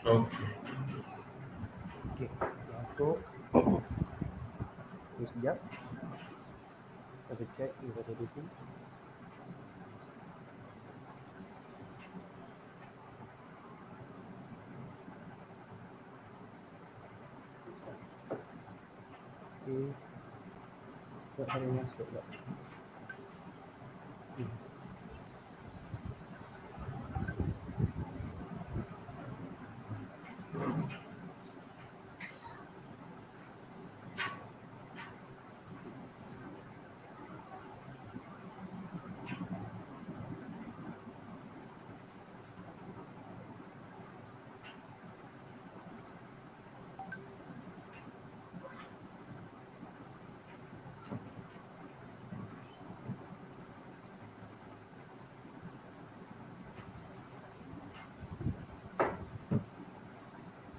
Okey. Okey, masuk. Tunggu sekejap. Kita check if ada anything. Okey. Tak ada yang masuk tak?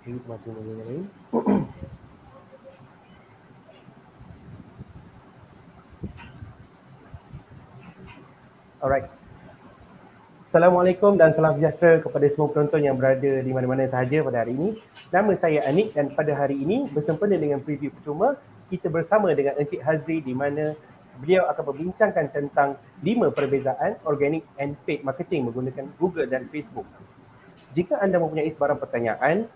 Ini masih yang lain. Alright. Assalamualaikum dan salam sejahtera kepada semua penonton yang berada di mana-mana sahaja pada hari ini. Nama saya Anik dan pada hari ini bersempena dengan preview percuma, kita bersama dengan Encik Hazri di mana beliau akan membincangkan tentang 5 perbezaan organic and paid marketing menggunakan Google dan Facebook. Jika anda mempunyai sebarang pertanyaan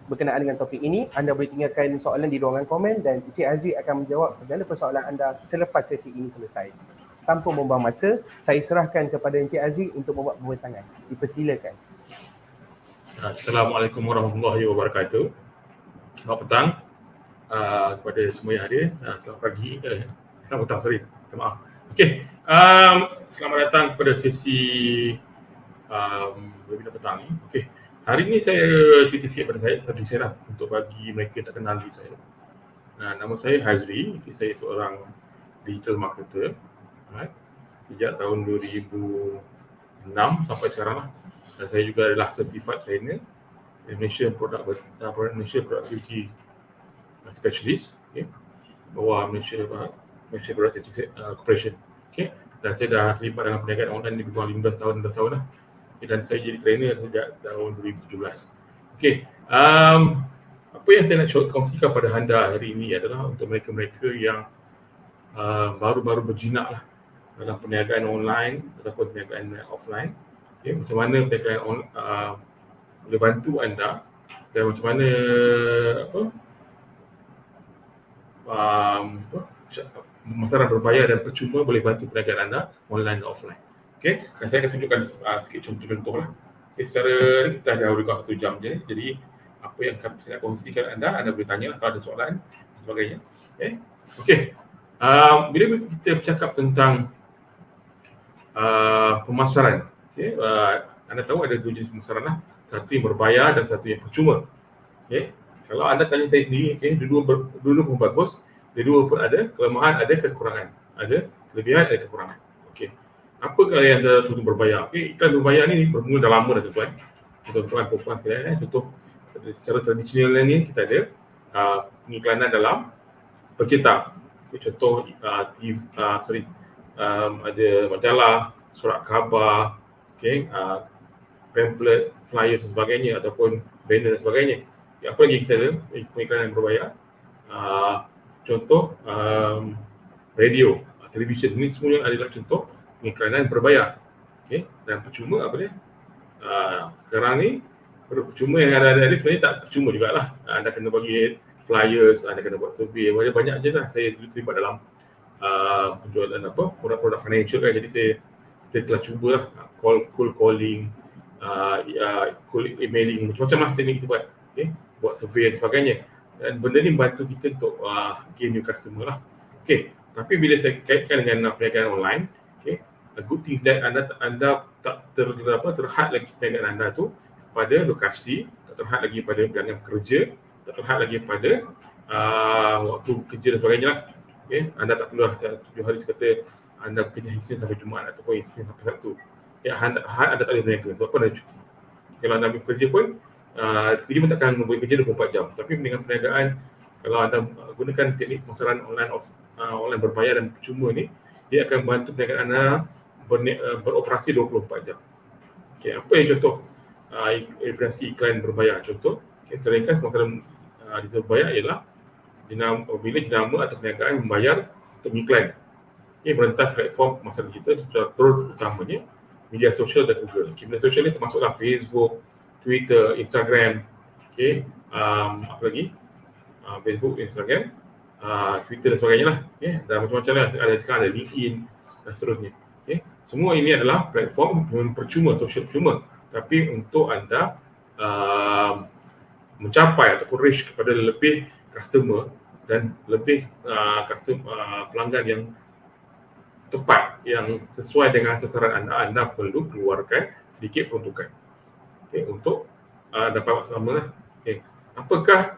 berkenaan dengan topik ini, anda boleh tinggalkan soalan di ruangan komen dan Encik Hazri akan menjawab segala persoalan anda selepas sesi ini selesai. Tanpa membuang masa, saya serahkan kepada Encik Azri untuk membuat pembentangan. Dipersilakan. Assalamualaikum warahmatullahi wabarakatuh. Selamat petang kepada semua yang hadir. Selamat pagi. Selamat petang, sorry. Minta maaf. Okey. Selamat datang kepada sesi webinar petang ni. Okey. Hari ini saya cerita sikit pada saya lah untuk bagi mereka yang tak kenal diri saya. Nama saya Hazri. Saya seorang digital marketer. Right. Sejak tahun 2006 sampai sekarang lah. Dan saya juga adalah certified trainer Malaysia Malaysia Productivity Specialist, okay, bawah Malaysia Productivity Corporation. Okay. Dan saya dah terlibat dalam perniagaan online lebih kurang 15 tahun lah. Okay, dan saya jadi trainer sejak tahun 2017. Okay. Apa yang saya nak kongsikan pada anda hari ini adalah untuk mereka-mereka yang baru-baru berjinak lah dalam perniagaan online ataupun perniagaan offline. Okay, macam mana perniagaan boleh bantu anda dan macam mana pemasaran berbayar dan percuma boleh bantu perniagaan anda online dan offline. Okay, dan saya akan tunjukkan sikit contoh-contoh lah. Okay, secara ni kita dah lebih kurang 1 jam je, jadi apa yang saya nak kongsikan anda boleh tanya kalau ada soalan dan sebagainya. Okay. Bila kita bercakap tentang pemasaran, okay, anda tahu ada 2 jenis pemasaran lah, satu yang berbayar dan satu yang percuma. Okay. Kalau anda tanya saya sendiri, okay, dua-dua pun bagus, dua pun ada kelemahan, ada kekurangan, ada kelebihan, ada kekurangan. Okay. Apa kalau yang anda tuntut berbayar? Okay, iklan berbayar ni bermula dah lama dah tuan-tuan. Tuan-tuan perempuan, contoh secara tradisional ni kita ada pengiklanan dalam pencetak. Okay, contoh ada majalah, surat khabar, okay, pamphlet, flyer dan sebagainya ataupun banner dan sebagainya. Okay, apa lagi kita ada pengiklanan berbayar? Contoh radio, televisyen, ini semuanya adalah contoh pengiklanan berbayar. Okay, dan percuma apa dia? Sekarang ni percuma yang ada ni sebenarnya tak percuma jugalah. Anda kena bagi flyers, anda kena buat survey, banyak je lah. Saya terlibat dalam penjualan produk-produk financial kan, jadi saya telah cubalah cold calling, cold emailing, macam-macam lah teknik kita buat. Okay, buat survey dan sebagainya, dan benda ni membantu kita untuk gain new customer lah. Okay, tapi bila saya kaitkan dengan perniagaan online, okay, a good thing that anda tak terhad lagi perniagaan anda tu pada lokasi, tak terhad lagi pada bidang kerja, tak terhad lagi pada waktu kerja dan sebagainya lah. Okay, anda tak perlu 7 hari kata anda bekerja Isnin sampai Jumaat ataupun Isnin sampai Sabtu. Ya, anda tak boleh berniaga sebab apa, anda cuti. Kalau anda ambil kerja pun kerja pun takkan boleh kerja 24 jam. Tapi dengan perniagaan, kalau anda gunakan teknik pemasaran online berbayar dan percuma ni, dia akan bantu perniagaan anda beroperasi 24 jam. Okay, apa yang contoh referensi iklan berbayar. Contoh, secara ringkas pemakaran digital berbayar ialah bila jenama atau perniagaan membayar untuk iklan. Merentas platform masa digital terutamanya media sosial dan Google. Media sosial ni termasuklah Facebook, Twitter, Instagram, apa lagi? Facebook, Instagram, Twitter dan sebagainya lah. Dan macam-macam lah. Ada LinkedIn dan seterusnya. Semua ini adalah platform percuma, sosial percuma. Tapi untuk anda mencapai ataupun reach kepada lebih customer dan lebih pelanggan yang tepat, yang sesuai dengan sasaran anda perlu keluarkan sedikit peruntukan untuk dapat sama lah. Apakah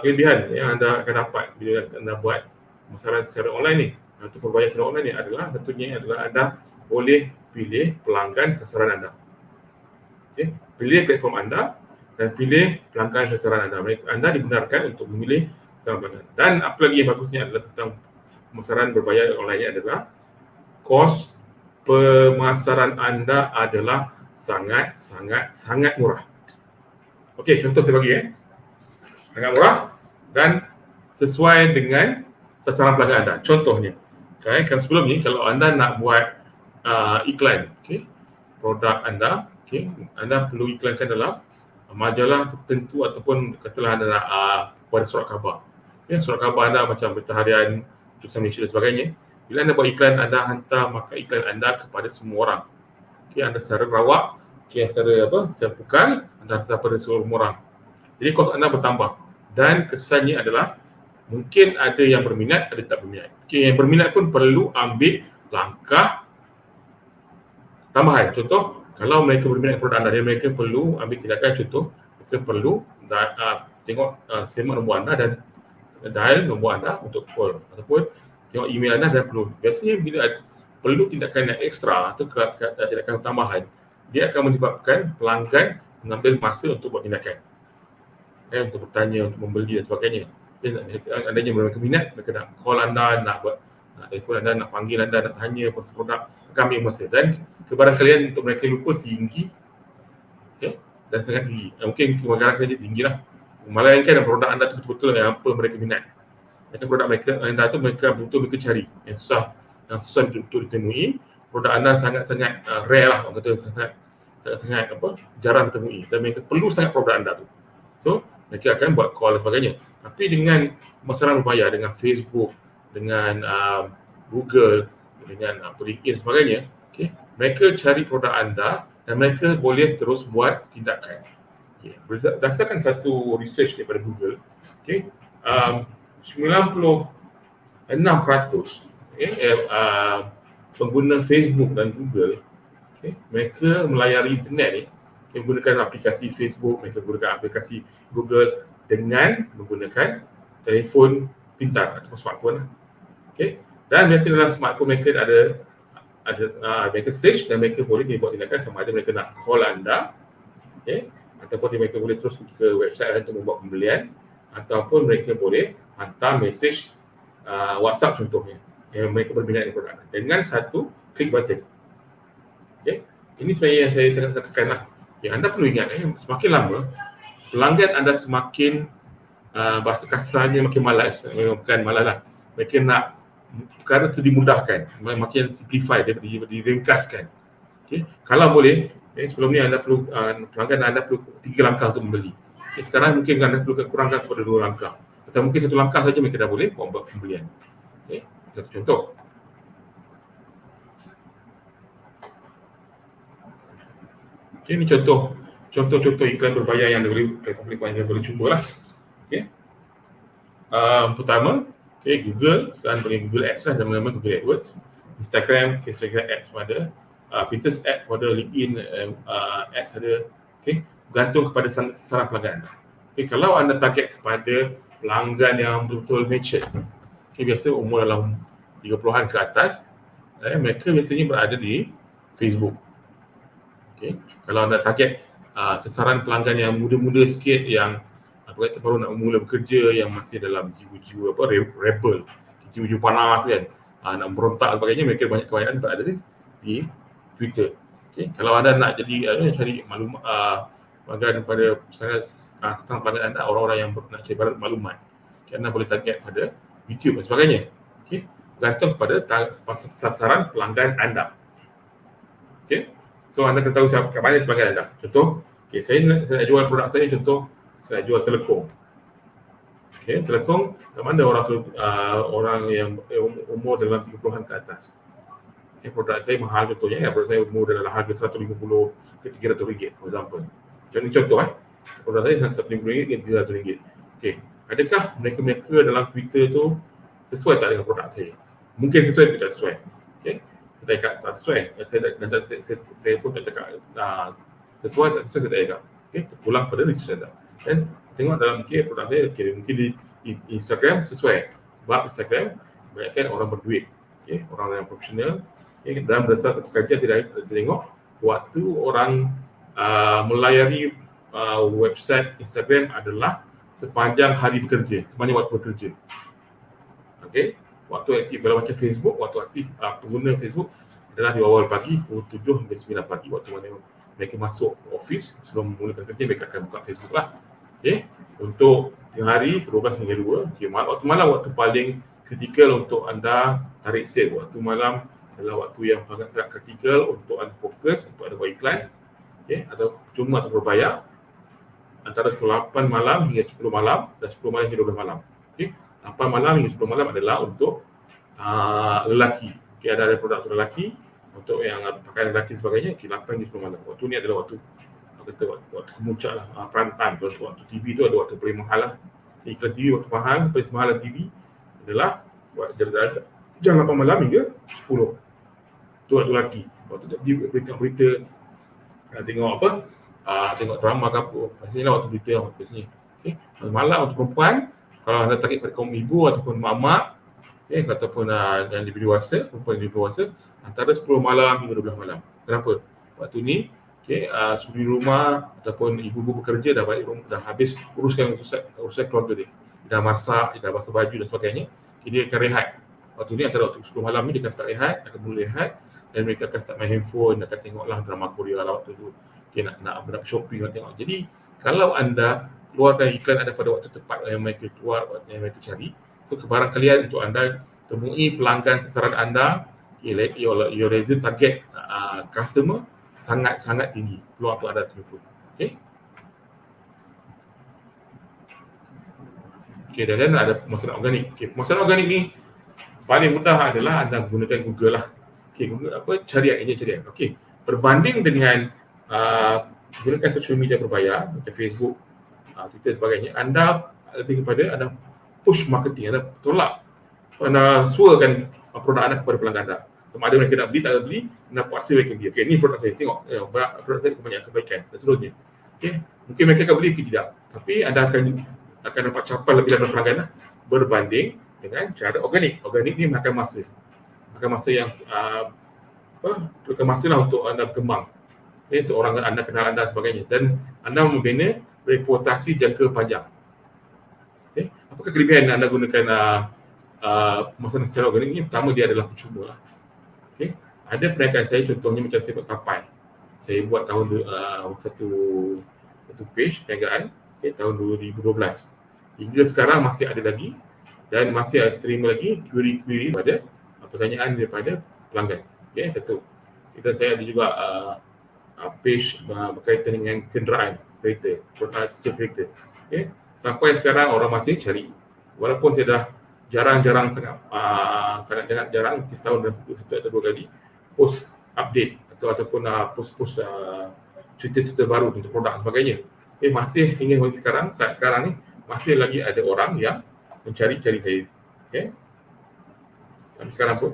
kelebihan yang anda akan dapat bila anda buat pemasaran secara online ni atau berbayar secara online ni adalah satunya adalah anda boleh pilih pelanggan sasaran anda. Pilih platform anda dan pilih pelanggan sasaran anda. Anda dibenarkan untuk memilih sasaran pelanggan. Dan apa lagi yang bagusnya adalah tentang pemasaran berbayar online ni adalah kos pemasaran anda adalah sangat murah. Okey, contoh saya bagi sangat murah dan sesuai dengan sasaran pelanggan anda. Contohnya, kan sebelum ni kalau anda nak buat iklan, produk anda, anda perlu iklankan dalam majalah tertentu ataupun katalah anda nak buat surat khabar. Surat khabar anda macam Berita Harian, Tulisan Malaysia dan sebagainya. Bila anda buat iklan, anda hantar maka iklan anda kepada semua orang. Anda secara rawak, secara pukal, anda hantar kepada semua orang. Jadi kos anda bertambah dan kesannya adalah mungkin ada yang berminat, ada tak berminat. Yang berminat pun perlu ambil langkah tambahan. Contoh, kalau mereka berminat produk anda, mereka perlu ambil tindakan. Contoh, mereka perlu tengok semak nombor anda dan dial nombor anda untuk call ataupun tengok email anda dan perlu. Biasanya bila perlu tindakan yang ekstra atau tindakan tambahan, dia akan menyebabkan pelanggan mengambil masa untuk buat tindakan. Untuk bertanya, untuk membeli dan sebagainya. Adanya mereka minat, mereka nak call anda, nak buat telefon anda, nak panggil anda, nak tanya pasal produk, akan ambil masa. Dan kebarangkalian untuk mereka lupa tinggi dan sangat tinggi. Mungkin kebarangkalian dia tinggi lah. Melainkan produk anda tu betul-betul yang apa mereka minat. Produk anda tu mereka betul-betul mereka cari. Yang susah betul-betul ditemui. Produk anda sangat-sangat rare lah. Orang kata sangat jarang ditemui. Dan mereka perlu sangat produk anda tu. So, mereka akan buat call dan sebagainya. Tapi dengan pemasaran berbayar, dengan Facebook, dengan Google, dengan LinkedIn dan sebagainya, mereka cari produk anda dan mereka boleh terus buat tindakan. Berdasarkan satu research daripada Google, 96% pengguna Facebook dan Google, mereka melayari internet ni, menggunakan aplikasi Facebook, mereka menggunakan aplikasi Google dengan menggunakan telefon pintar atau smartphone. Dan biasanya dalam smartphone mereka ada mereka search dan mereka boleh buat tindakan sama ada mereka nak call anda, ataupun mereka boleh terus ke website untuk membuat pembelian, ataupun mereka boleh hantar mesej WhatsApp contohnya yang mereka berminat dengan produk anda dengan satu klik button. Ini sebenarnya yang saya sangat tekan lah. Anda perlu ingat, semakin lama pelanggan anda semakin bahasa kasarnya makin malas. Bukan malas lah, mereka nak perkara itu dimudahkan, makin simplify, diringkaskan. Kalau boleh, sebelum ni anda perlu pelanggan anda perlu 3 langkah untuk membeli. Sekarang mungkin anda perlu kurangkan kepada 2 langkah. Atau mungkin 1 langkah saja mereka dah boleh buat pembelian. Satu contoh. Ini contoh iklan berbayar yang boleh cuba lah. Pertama, Google, sekarang boleh Google Ads lah, nama Google AdWords. Instagram Ads ada, Pinterest Ads ada, LinkedIn Ads ada. Bergantung kepada sasaran pelanggan anda. Kalau anda target kepada pelanggan yang betul-betul mature, biasa umur dalam 30-an ke atas, mereka biasanya berada di Facebook. Kalau anda target sasaran pelanggan yang muda-muda sikit, yang baru nak mula bekerja, yang masih dalam jiwa-jiwa rebel, jiwa-jiwa panas kan, nak berontak dan sebagainya, mereka kebanyakan berada di Twitter. Okay. Kalau anda nak jadi cari maklumat pelanggan pada sarang pelanggan anda, orang-orang yang nak cari maklumat, okay, anda boleh target pada YouTube dan sebagainya. Okay. Bergantung kepada sasaran pelanggan anda. Okay. So anda kena tahu kat mana pelanggan anda. Contoh, okay, saya nak jual produk saya, contoh saya jual telekong. Okay, telekong kat mana orang yang umur dalam 30-an ke atas. Produk saya mahal contohnya, produk saya umur dalam harga 150 ke 300 ringgit, for example. Contoh produk saya 150 ringgit ke 300 ringgit. Okey, adakah mereka dalam Twitter tu sesuai tak dengan produk saya? Mungkin sesuai atau tak sesuai. Okey, kita cakap tak sesuai, saya pun tak cakap sesuai tak sesuai, saya tak cakap. Okey, terpulang pada research anda. Dan tengok dalam produk saya, mungkin di Instagram sesuai. Sebab Instagram kebanyakan orang berduit, orang yang profesional. Dalam berdasar satu kajian saya tengok, waktu orang melayari website Instagram adalah sepanjang hari bekerja, sepanjang waktu bekerja. Okey, waktu aktif kalau macam Facebook, waktu aktif pengguna Facebook adalah di awal pagi pukul 7 hingga 9 pagi, waktu mana mereka masuk office sebelum memulakan kerja, mereka akan buka Facebook lah. Okey, untuk tengah hari 12 hingga 2. Okey, waktu malam waktu paling kritikal untuk anda tarik sale. Waktu malam adalah waktu yang sangat kritikal untuk anda fokus untuk anda buat iklan, atau cuma atau berbayar, antara pukul 8 malam hingga 10 malam dan 10 malam hingga 12 malam. Okey, 8 malam hingga 10 malam adalah untuk lelaki. Okey, ada produk untuk lelaki, untuk yang pakaian lelaki sebagainya. Okey, 8 hingga 10 malam. Waktu ni adalah waktu kemuncak lah, prime time. Waktu TV tu ada waktu paling mahal lah. Iklan TV waktu mahal, paling mahal TV adalah jam 8 malam hingga 10. Itu waktu lelaki. Waktu berita tengok apa, tengok drama ke apa, pastinya waktu berita biasanya. Okay. Malam untuk perempuan, kalau anda target pada kaum ibu ataupun mak-mak, ataupun yang lebih dewasa, perempuan yang lebih dewasa, antara 10 malam hingga 12 malam. Kenapa? Waktu ni suri rumah ataupun ibu-ibu bekerja dah balik rumah, dah habis uruskan keluarga dia. Dah masak, dah basuh baju dan sebagainya. Dia akan rehat. Waktu ni antara waktu 10 malam ni dia akan start rehat, akan mula rehat, dan mereka akan start main handphone, akan tengoklah drama Korea lah waktu tu. Okay, nak shopping, nak tengok. Jadi kalau anda keluarkan iklan anda pada waktu tepat yang mereka keluar, yang mereka cari, so kebarangkalian untuk anda temui pelanggan sasaran anda, your reason target customer sangat-sangat tinggi, peluang untuk anda terjumpa. Okey, dan ada pemasaran organik. Okey, pemasaran organik ni paling mudah adalah anda gunakan Google lah. Okey, Google carian. Okey, berbanding dengan gunakan social media berbayar macam Facebook, Twitter sebagainya, anda lebih kepada anda push marketing, anda tolak, anda suarakan produk anda kepada pelanggan anda. Sama ada mereka nak beli, tak nak beli, anda paksa mereka beli. Okey, ni produk saya, tengok produk saya banyak kebaikan dan seterusnya. Okey, mungkin mereka akan beli ke tidak, tapi anda akan dapat capai lebih daripada pelanggan anda berbanding dengan cara organik. Organik ni makan masa yang makan masa lah untuk anda berkembang, untuk orang anda kenal anda dan sebagainya, dan anda membina reputasi jangka panjang. Apakah kelebihan anda gunakan pemasaran secara organik ni? Pertama, dia adalah percuma lah. Ada perniagaan saya, contohnya macam saya buat tapai. Saya buat tahun satu page perniagaan tahun 2012. Hingga sekarang masih ada lagi dan masih ada terima lagi query pada pertanyaan daripada pelanggan. Satu. Dan saya ada juga page berkaitan dengan kenderaan kereta, sejak kereta. Sampai sekarang orang masih cari. Walaupun saya dah jarang-jarang sangat jarang, setahun dan satu atau dua kali post update ataupun post cerita-cerita baru untuk produk dan sebagainya. Masih hingga sekarang, saat sekarang ni masih lagi ada orang yang mencari-cari saya. Sampai sekarang pun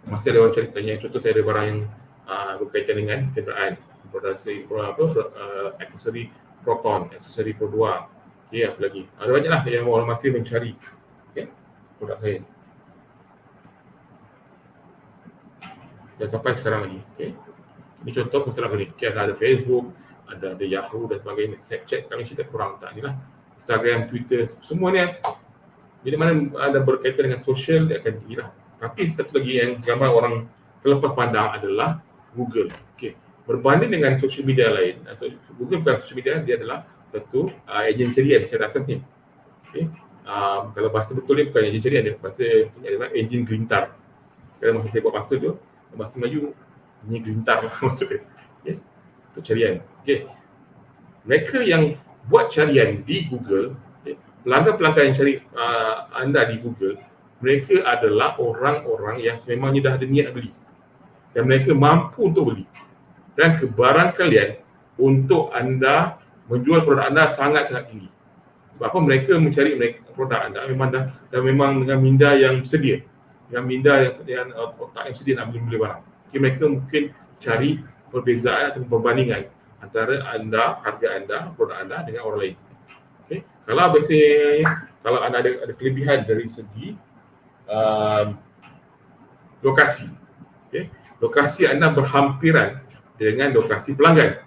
masih ada orang cari tanya. Contoh, saya ada barang yang berkaitan dengan kenderaan, produksi aksesori Proton, aksesori Pro 2. Apa lagi? Ada banyaklah yang orang masih mencari produk saya. Dan sampai sekarang lagi. Ini contoh pemasaran organik. Ada Facebook, ada Yahoo dan sebagainya. Snapchat kami cerita kurang tak ni lah. Instagram, Twitter, semua ni bila mana ada berkaitan dengan sosial, dia akan tinggi lah. Tapi satu lagi yang gambar orang terlepas pandang adalah Google. Okey. Berbanding dengan social media lain, Google bukan social media, dia adalah satu ejen carian secara asasnya. Okey. Kalau bahasa betul dia bukan ejen carian, dia bahasa betulnya adalah ejen gelintar. Kalau masa saya buat master tu, bahasa Melayu ini gelintar lah maksudnya. Okey. Untuk carian. Okey. Mereka yang buat carian di Google, pelanggan-pelanggan yang cari anda di Google, mereka adalah orang-orang yang sememangnya dah ada niat nak beli dan mereka mampu untuk beli, dan kebaran kalian untuk anda menjual produk anda sangat-sangat tinggi. Sebab apa? Mereka mencari produk anda memang dengan minda yang sedia, dengan minda yang otak yang sedia nak beli barang. Okay, mereka mungkin cari perbezaan atau perbandingan antara anda, harga anda, produk anda dengan orang lain. Okay. Kalau anda ada kelebihan dari segi lokasi, okay, lokasi anda berhampiran dengan lokasi pelanggan,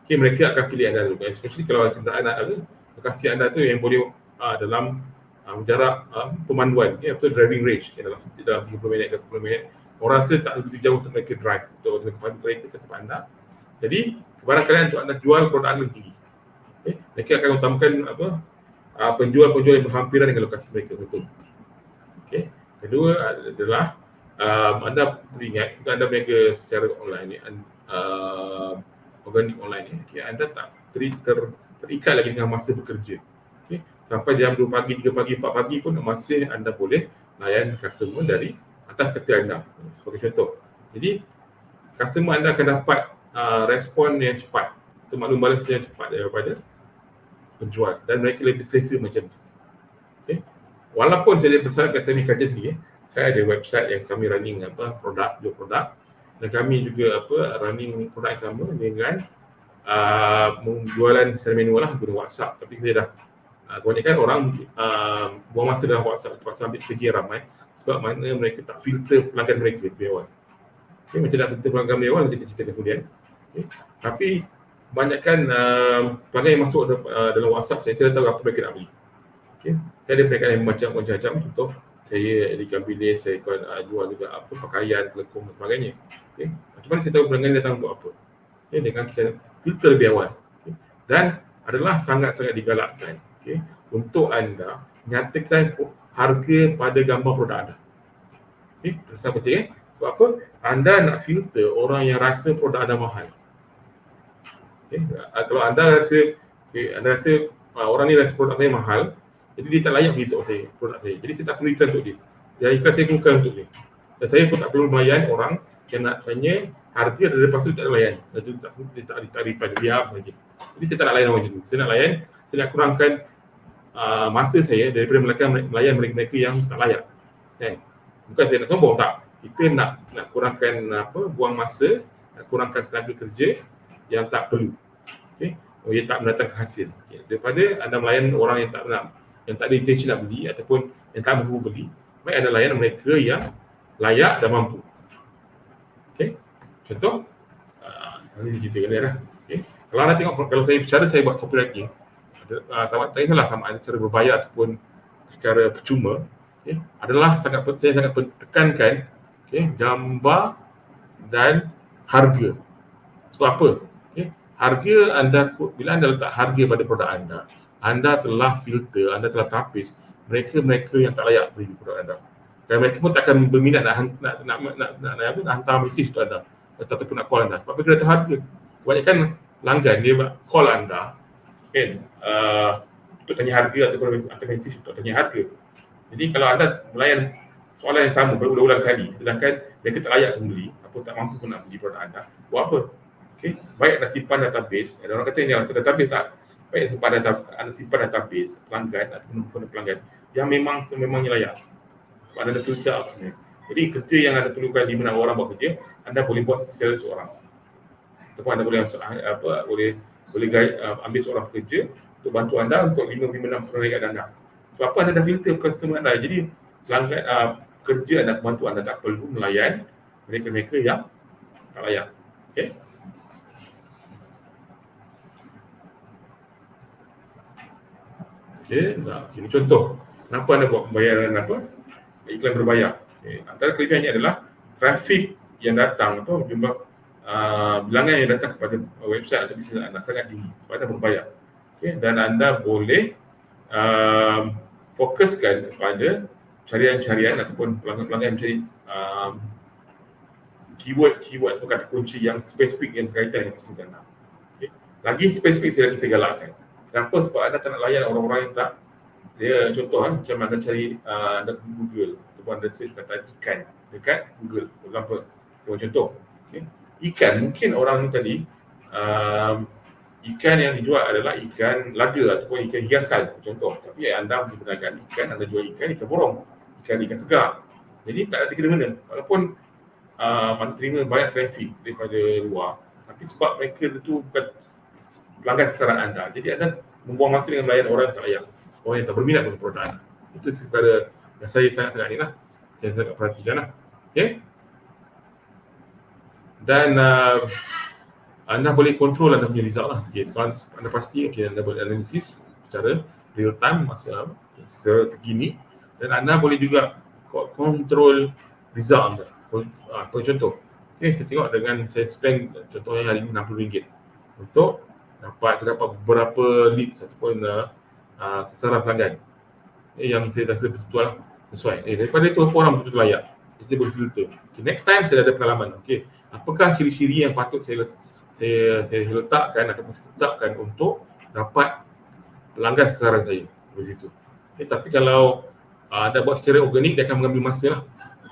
okay, mereka akan pilih anda dulu. Especially kalau kenderaan anda, lokasi anda tu yang boleh dalam jarak pemanduan, atau driving range, dalam 30 minit, 20 minit, orang rasa tak begitu jauh untuk mereka drive, untuk pandu kereta ke tempat anda. Jadi kebaran kalian untuk anda jual produk anda tinggi. Okay. Mereka akan utamakan penjual-penjual yang berhampiran dengan lokasi mereka, betul. Okay. Kedua adalah anda beringat, anda berniaga secara online, organik online ni, okay, anda tak terikat lagi dengan masa bekerja. Okay. Sampai jam 2 pagi, 3 pagi, 4 pagi pun masih anda boleh layan customer dari atas kereta anda, sebagai contoh. Jadi customer anda akan dapat respon yang cepat, atau maklum balas yang cepat daripada penjual, dan mereka lebih selesa macam tu. Okay. Walaupun saya bersyaratkan saya ni kerja sendiri, saya ada website yang kami running jual produk, dan kami juga running produk yang sama dengan jualan secara manual lah, guna WhatsApp. Tapi saya dah kebanyakan orang buang masa dalam WhatsApp sambil kerja ramai, sebab mana mereka tak filter pelanggan mereka lebih awal. Okay, macam nak filter pelanggan lebih awal nanti saya cerita kemudian. Okay. Tapi kebanyakan pelanggan yang masuk dalam WhatsApp saya dah tahu apa mereka nak beli. Okay. Saya ada perniagaan yang macam-macam. Contoh, saya ada ikan bilis, saya jual juga pakaian, telekung dan sebagainya. Okay. Macam mana saya tahu pelanggan datang untuk apa? Okay. Dengan kita filter lebih awal. Okay. Dan adalah sangat-sangat digalakkan, okay, untuk anda nyatakan harga pada gambar produk anda. Okay. Rasa penting. Sebab apa? Anda nak filter orang yang rasa produk anda mahal. Okay. Kalau anda rasa orang ni rasa produk saya mahal, jadi dia tak layak beli untuk saya, produk saya. Jadi saya tak perlu iklan untuk dia. Yang iklan saya bukan untuk dia. Dan saya pun tak perlu melayan orang yang nak tanya harga dan lepas tu tak layan. Dia tak reply, dia diam saja. Jadi saya tak nak layan orang macam tu. Saya nak kurangkan masa saya daripada melayan mereka yang tak layak. Kan? Bukan saya nak sombong, tak. Kita nak kurangkan buang masa, nak kurangkan tenaga kerja yang tak perlu. Okay? Yang tak mendatangkan hasil. Okay? Daripada anda melayan orang yang tak ada intention nak beli ataupun yang tak mampu beli, baik anda layan mereka yang layak dan mampu. Okay? Contoh, ini cerita kalian lah. Okay? Kalau anda tengok, kalau saya buat copywriting, tak kisahlah sama ada secara berbayar ataupun secara percuma, okay, adalah saya sangat tekankan, okay, gambar dan harga. Sebab apa? Okay? Harga anda, bila anda letak harga pada produk anda telah filter, anda telah tapis mereka yang tak layak beli produk anda. Dan mereka pun tak akan berminat nak hantar mesej untuk anda ataupun nak call anda. Sebab mereka dah tahu harga. Kebanyakan pelanggan dia call anda, kan, untuk tanya harga ataupun hantar mesej untuk tanya harga. Jadi kalau anda melayan soalan yang sama berulang-ulang kali, sedangkan mereka tak layak membeli ataupun tak mampu pun nak beli produk anda, buat apa? Okay. Baik anda simpan database, ada orang kata yang rasa database tak, baik anda simpan database pelanggan ataupun pelanggan yang sememangnya layak. Sebab anda ada filter apa sebenarnya. Jadi kerja yang anda perlukan 5-6 orang buat kerja, anda boleh buat secara seorang. Ataupun anda boleh ambil seorang pekerja untuk bantu anda untuk 5-6 pekerjaan anda. Sebab apa? Anda dah filter customer anda. Jadi pelanggan kerja anda, bantu anda tak perlu melayan mereka yang tak layak. Okay? Okay, ini contoh. Kenapa anda buat pembayaran iklan berbayar? Okay. Antara kelebihannya adalah trafik yang datang tu, jumlah bilangan yang datang kepada website atau bisnes anda sangat tinggi sebab anda berbayar. Okay? Dan anda boleh fokuskan kepada carian-carian ataupun pelanggan-pelanggan mencari keyword atau kata kunci yang spesifik yang berkaitan dengan bisnes anda. Okay? Lagi spesifik saya galakkan. Kenapa? Sebab anda tak nak layan orang-orang yang tak. Dia contoh macam anda cari anda Google ataupun anda search kata ikan dekat Google, for example. Contoh, okay? Ikan mungkin orang ni tadi ikan yang dijual adalah ikan laga ataupun ikan hiasan contoh. Tapi anda menggunakan ikan, anda jual ikan borong, ikan segar. Jadi tak ada kena-mena. Walaupun anda terima banyak trafik daripada luar, tapi sebab mereka itu bukan pelanggan sasaran anda, jadi anda membuang masa dengan melayan orang yang tak layak, orang yang tak berminat dengan produk anda. Itu perkara yang saya sangat-sangat ni lah, saya sangat perhatikan lah. Okay? Dan anda boleh kontrol anda punya result lah. Okay, sekarang anda pasti anda boleh analisis secara real time secara terkini, dan anda boleh juga kontrol result anda. Contoh, okay, saya tengok dengan saya spend contohnya hari ini RM60 untuk terdapat beberapa leads ataupun sasaran pelanggan yang saya rasa betul lah sesuai. Daripada itu orang betul layak. Saya boleh filter. Okay, next time saya ada pengalaman. Okay, apakah ciri-ciri yang patut saya letakkan ataupun saya tetapkan untuk dapat pelanggan sasaran saya di situ. Okay, tapi kalau anda buat secara organik, dia akan mengambil masa lah.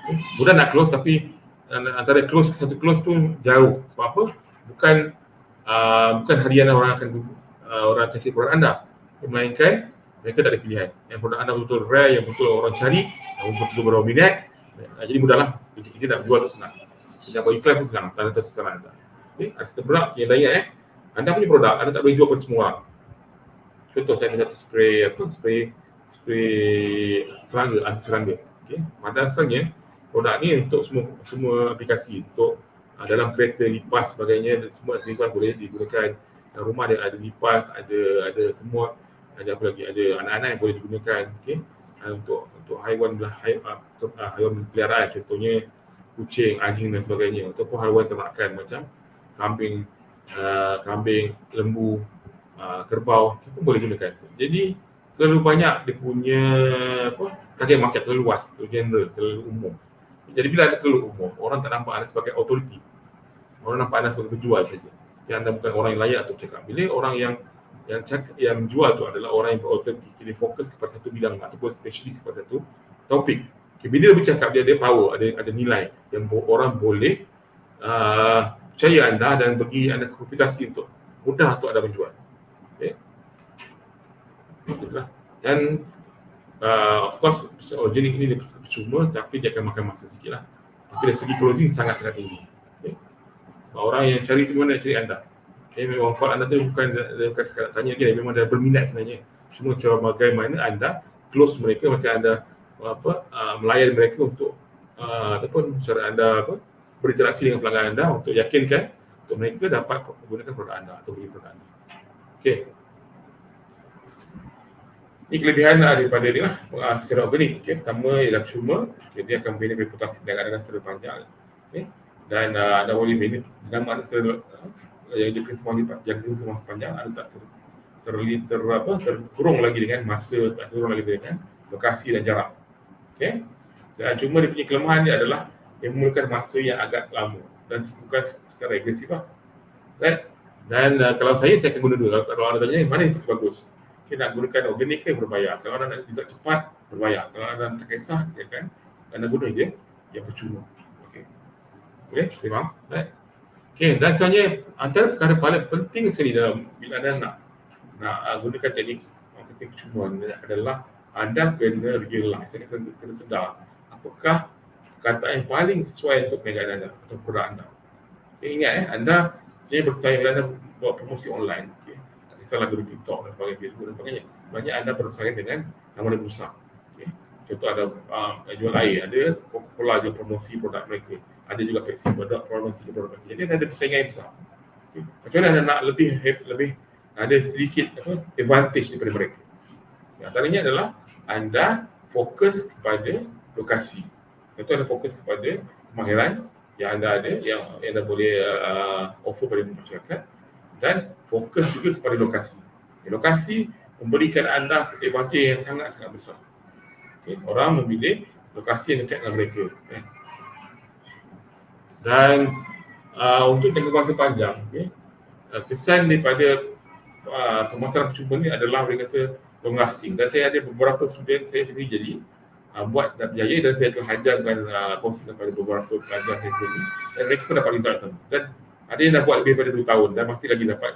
Okay, mudah nak close, tapi antara satu close tu jauh. Sebab apa? Bukan harian orang akan cari produk anda, melainkan mereka tak ada pilihan. Yang produk anda betul rare, yang betul orang cari, yang betul berapa minat. Jadi mudahlah kita nak jual tu senang. Kita buat iklan pun senang, tanda sasaran anda. Okay, ada satu produk yang lain anda punya produk anda tak boleh jual kepada semua orang. Contoh saya ada satu spray serangga, anti serangga. Okay, pada asalnya produk ni untuk semua aplikasi, untuk dalam kereta, lipas sebagainya, semua lipas boleh digunakan. Rumah dia ada lipas, ada semua, ada apa lagi, ada anak-anak yang boleh digunakan. Okay, untuk haiwan peliharaan, contohnya kucing, anjing dan sebagainya, ataupun haiwan ternakan macam kambing, lembu, kerbau, kita pun boleh gunakan. Jadi terlalu banyak dia punya target market, terlalu luas, terlalu general, terlalu umum. Jadi bila anda terlalu umum, orang tak nampak anda sebagai authority. Orang nampak anda sebagai penjual saja. Yang anda bukan orang yang layak untuk cakap. Bila orang yang jual tu adalah orang yang berauthority, dia fokus kepada satu bidang ataupun specialist kepada satu topik. Okay, bila dia bercakap, dia ada power, ada nilai yang orang boleh percaya anda dan bagi anda reputasi untuk mudah untuk anda menjual. Okay. Dan of course organic ini dia percuma, tapi dia akan makan masa sikit lah. Tapi dari segi closing sangat-sangat tinggi. Okay. Orang yang cari tu mana cari anda. Okay, memang fault anda tu bukan sekadar tanya lagi, memang dah berminat sebenarnya. Cuma cara bagaimana anda close mereka, maka anda melayan mereka untuk ataupun cara anda berinteraksi dengan pelanggan anda untuk yakinkan untuk mereka dapat menggunakan produk anda atau beli produk anda. Okey. Ini kelebihan daripada dia lah secara organik. Okay. Pertama ialah cuma dia akan membina reputasi perniagaan anda secara panjang. Okay. Dan anda boleh bina nama anda secara jaga semua sepanjang, anda tak terkurung lagi dengan masa, tak terkurung lagi dengan lokasi dan jarak. Okay. Dan cuma dia punya kelemahan dia adalah dia memerlukan masa yang agak lama dan bukan secara agresif lah. Right? Dan kalau saya akan guna dua. Kalau anda tanya mana yang bagus, kita nak gunakan organik ke berbayar. Kalau anda nak result cepat, berbayar. Kalau anda tak kisah, anda guna dia yang percuma. Okey. Boleh? Faham? Right? Okey, dan sebenarnya antara perkara paling penting sekali dalam bila anda nak gunakan teknik marketing percuma adalah anda kena realize, anda kena sedar apakah perkataan yang paling sesuai untuk perniagaan anda atau produk anda. Okay, ingat anda sebenarnya bersaing, anda buat promosi online. Okay. Tak kisahlah guna TikTok dan sebagainya, Facebook dan sebagainya. Banyak anda bersaing dengan nama-nama besar. Okay. Contoh ada jual air, ada Coca-Cola jual promosi produk mereka. Ada juga Pepsi promosi produk mereka. Jadi ada persaingan yang besar. Okay. Macam mana anda nak lebih ada sedikit advantage daripada mereka. Yang antaranya adalah anda fokus kepada lokasi. Contoh anda fokus kepada kemahiran yang anda ada, yang anda boleh offer pada masyarakat, dan fokus juga kepada lokasi. Lokasi memberikan anda advantage yang sangat-sangat besar. Orang memilih lokasi yang dekat dengan mereka. Dan untuk jangka masa panjang, kesan daripada pemasaran percuma ni adalah mereka kata long lasting. Dan saya ada beberapa student saya sendiri jadi buat dan berjaya, dan saya telah ajarkan kongsi kepada beberapa pelajar saya sendiri, dan mereka pun dapat result sama. Dan ada yang dah buat lebih daripada 2 tahun dan masih lagi dapat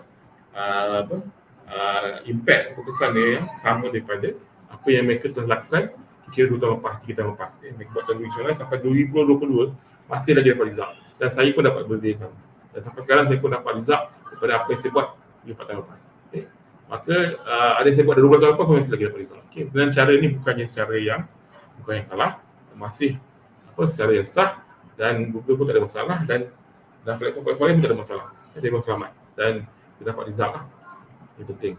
impact atau kesan dia yang sama daripada apa yang mereka telah lakukan kira 2 tahun lepas, 3 tahun lepas. Mereka buat dalam nasional sampai 2022 masih lagi dapat result, dan saya pun dapat benda yang sama. Dan sampai sekarang saya pun dapat result daripada apa yang saya buat 4 tahun lepas. Maka ada yang saya buat 12 tahun lepas pun masih lagi dapat result. Dengan cara ini bukan yang salah, masih secara yang sah, dan Google pun tak ada masalah, dan platform-platform lain pun tak ada masalah. Dia memang selamat dan dia dapat result lah. Itu penting.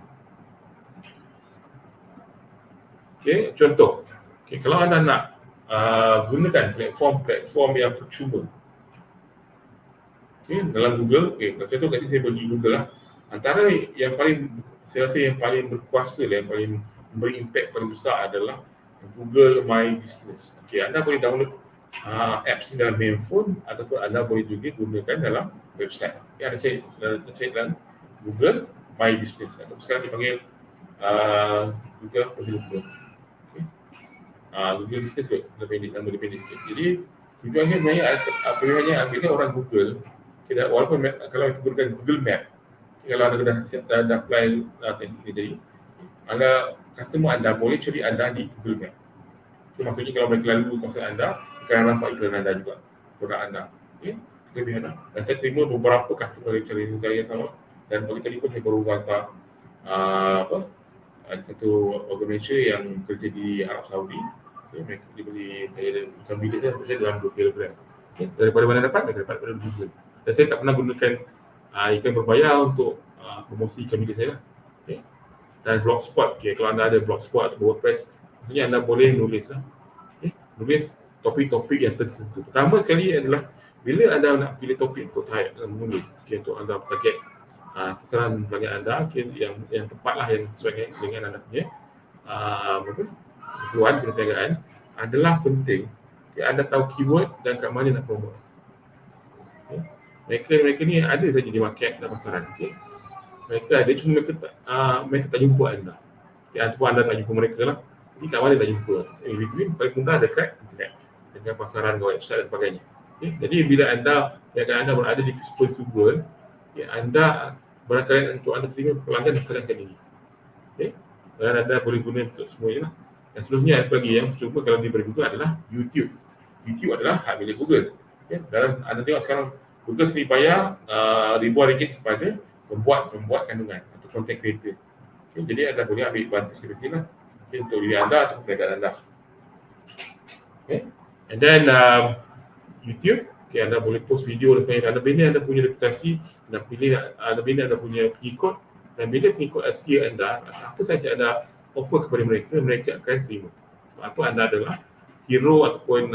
Contoh. Kalau anda nak gunakan platform yang percuma, dalam Google, contoh kat sini saya bagi Google lah. Antara yang paling, saya rasa yang paling berkuasa lah, yang paling memberi impact paling besar adalah Google My Business. Anda boleh download apps ni dalam handphone, ataupun anda boleh juga gunakan dalam website. Anda cek dalam Google My Business, atau sekarang dipanggil Google Google Business kot, nama dia pendek sikit. Jadi tujuannya sebenarnya pilihannya ambilnya orang Google. Walaupun kalau kita gunakan Google Map, kalau anda dah apply teknik ni, jadi anda customer anda boleh cari anda di Google Map. Maksudnya kalau mereka lalu kawasan anda, akan nampak iklan anda juga, produk anda. Lebih anda. Dan saya terima beberapa customer yang cari saya sama, dan pagi tadi pun saya baru hantar ada satu organisasi yang kerja di Arab Saudi. Mereka dibeli saya ikan bilik saya dalam 2 kg. Daripada mana dapat? Mereka dapat daripada Google. Dan saya tak pernah gunakan ikan berbayar untuk promosi ikan bilik saya lah. Dan blogspot, kalau anda ada blogspot atau WordPress, maksudnya anda boleh nulis lah. Nulis topik-topik yang tertentu. Pertama sekali adalah bila anda nak pilih topik untuk menulis, untuk anda target sasaran pelanggan anda, yang tepat lah, yang sesuai dengan anda punya keperluan perniagaan, adalah penting. Anda tahu keyword dan kat mana nak promote. Mereka ni ada saja di market dan pasaran. Mereka ada, cuma mereka tak jumpa anda. Ataupun anda tak jumpa mereka lah. Jadi kat mana tak jumpa? Between paling mudah dekat internet, dengan pasaran, website dan sebagainya. Jadi bila anda berada di first world, anda barangkali untuk anda terima pelanggan yang sangat tinggi. Dan anda boleh guna untuk semuanya lah. Dan seluruhnya apa lagi yang cuba kalau diberi Google adalah YouTube. YouTube adalah hak milik Google. Dalam anda tengok sekarang Google sendiri bayar ribuan ringgit kepada pembuat kandungan atau content creator. Jadi anda boleh ambil bantu dari sini lah, untuk diri anda atau perniagaan anda. And then YouTube, anda boleh post video dan sebagainya. Anda bina anda punya reputasi, anda bina anda punya pengikut, dan bila pengikut setia anda, apa saja anda offer kepada mereka, mereka akan terima. Sebab apa? Anda adalah hero ataupun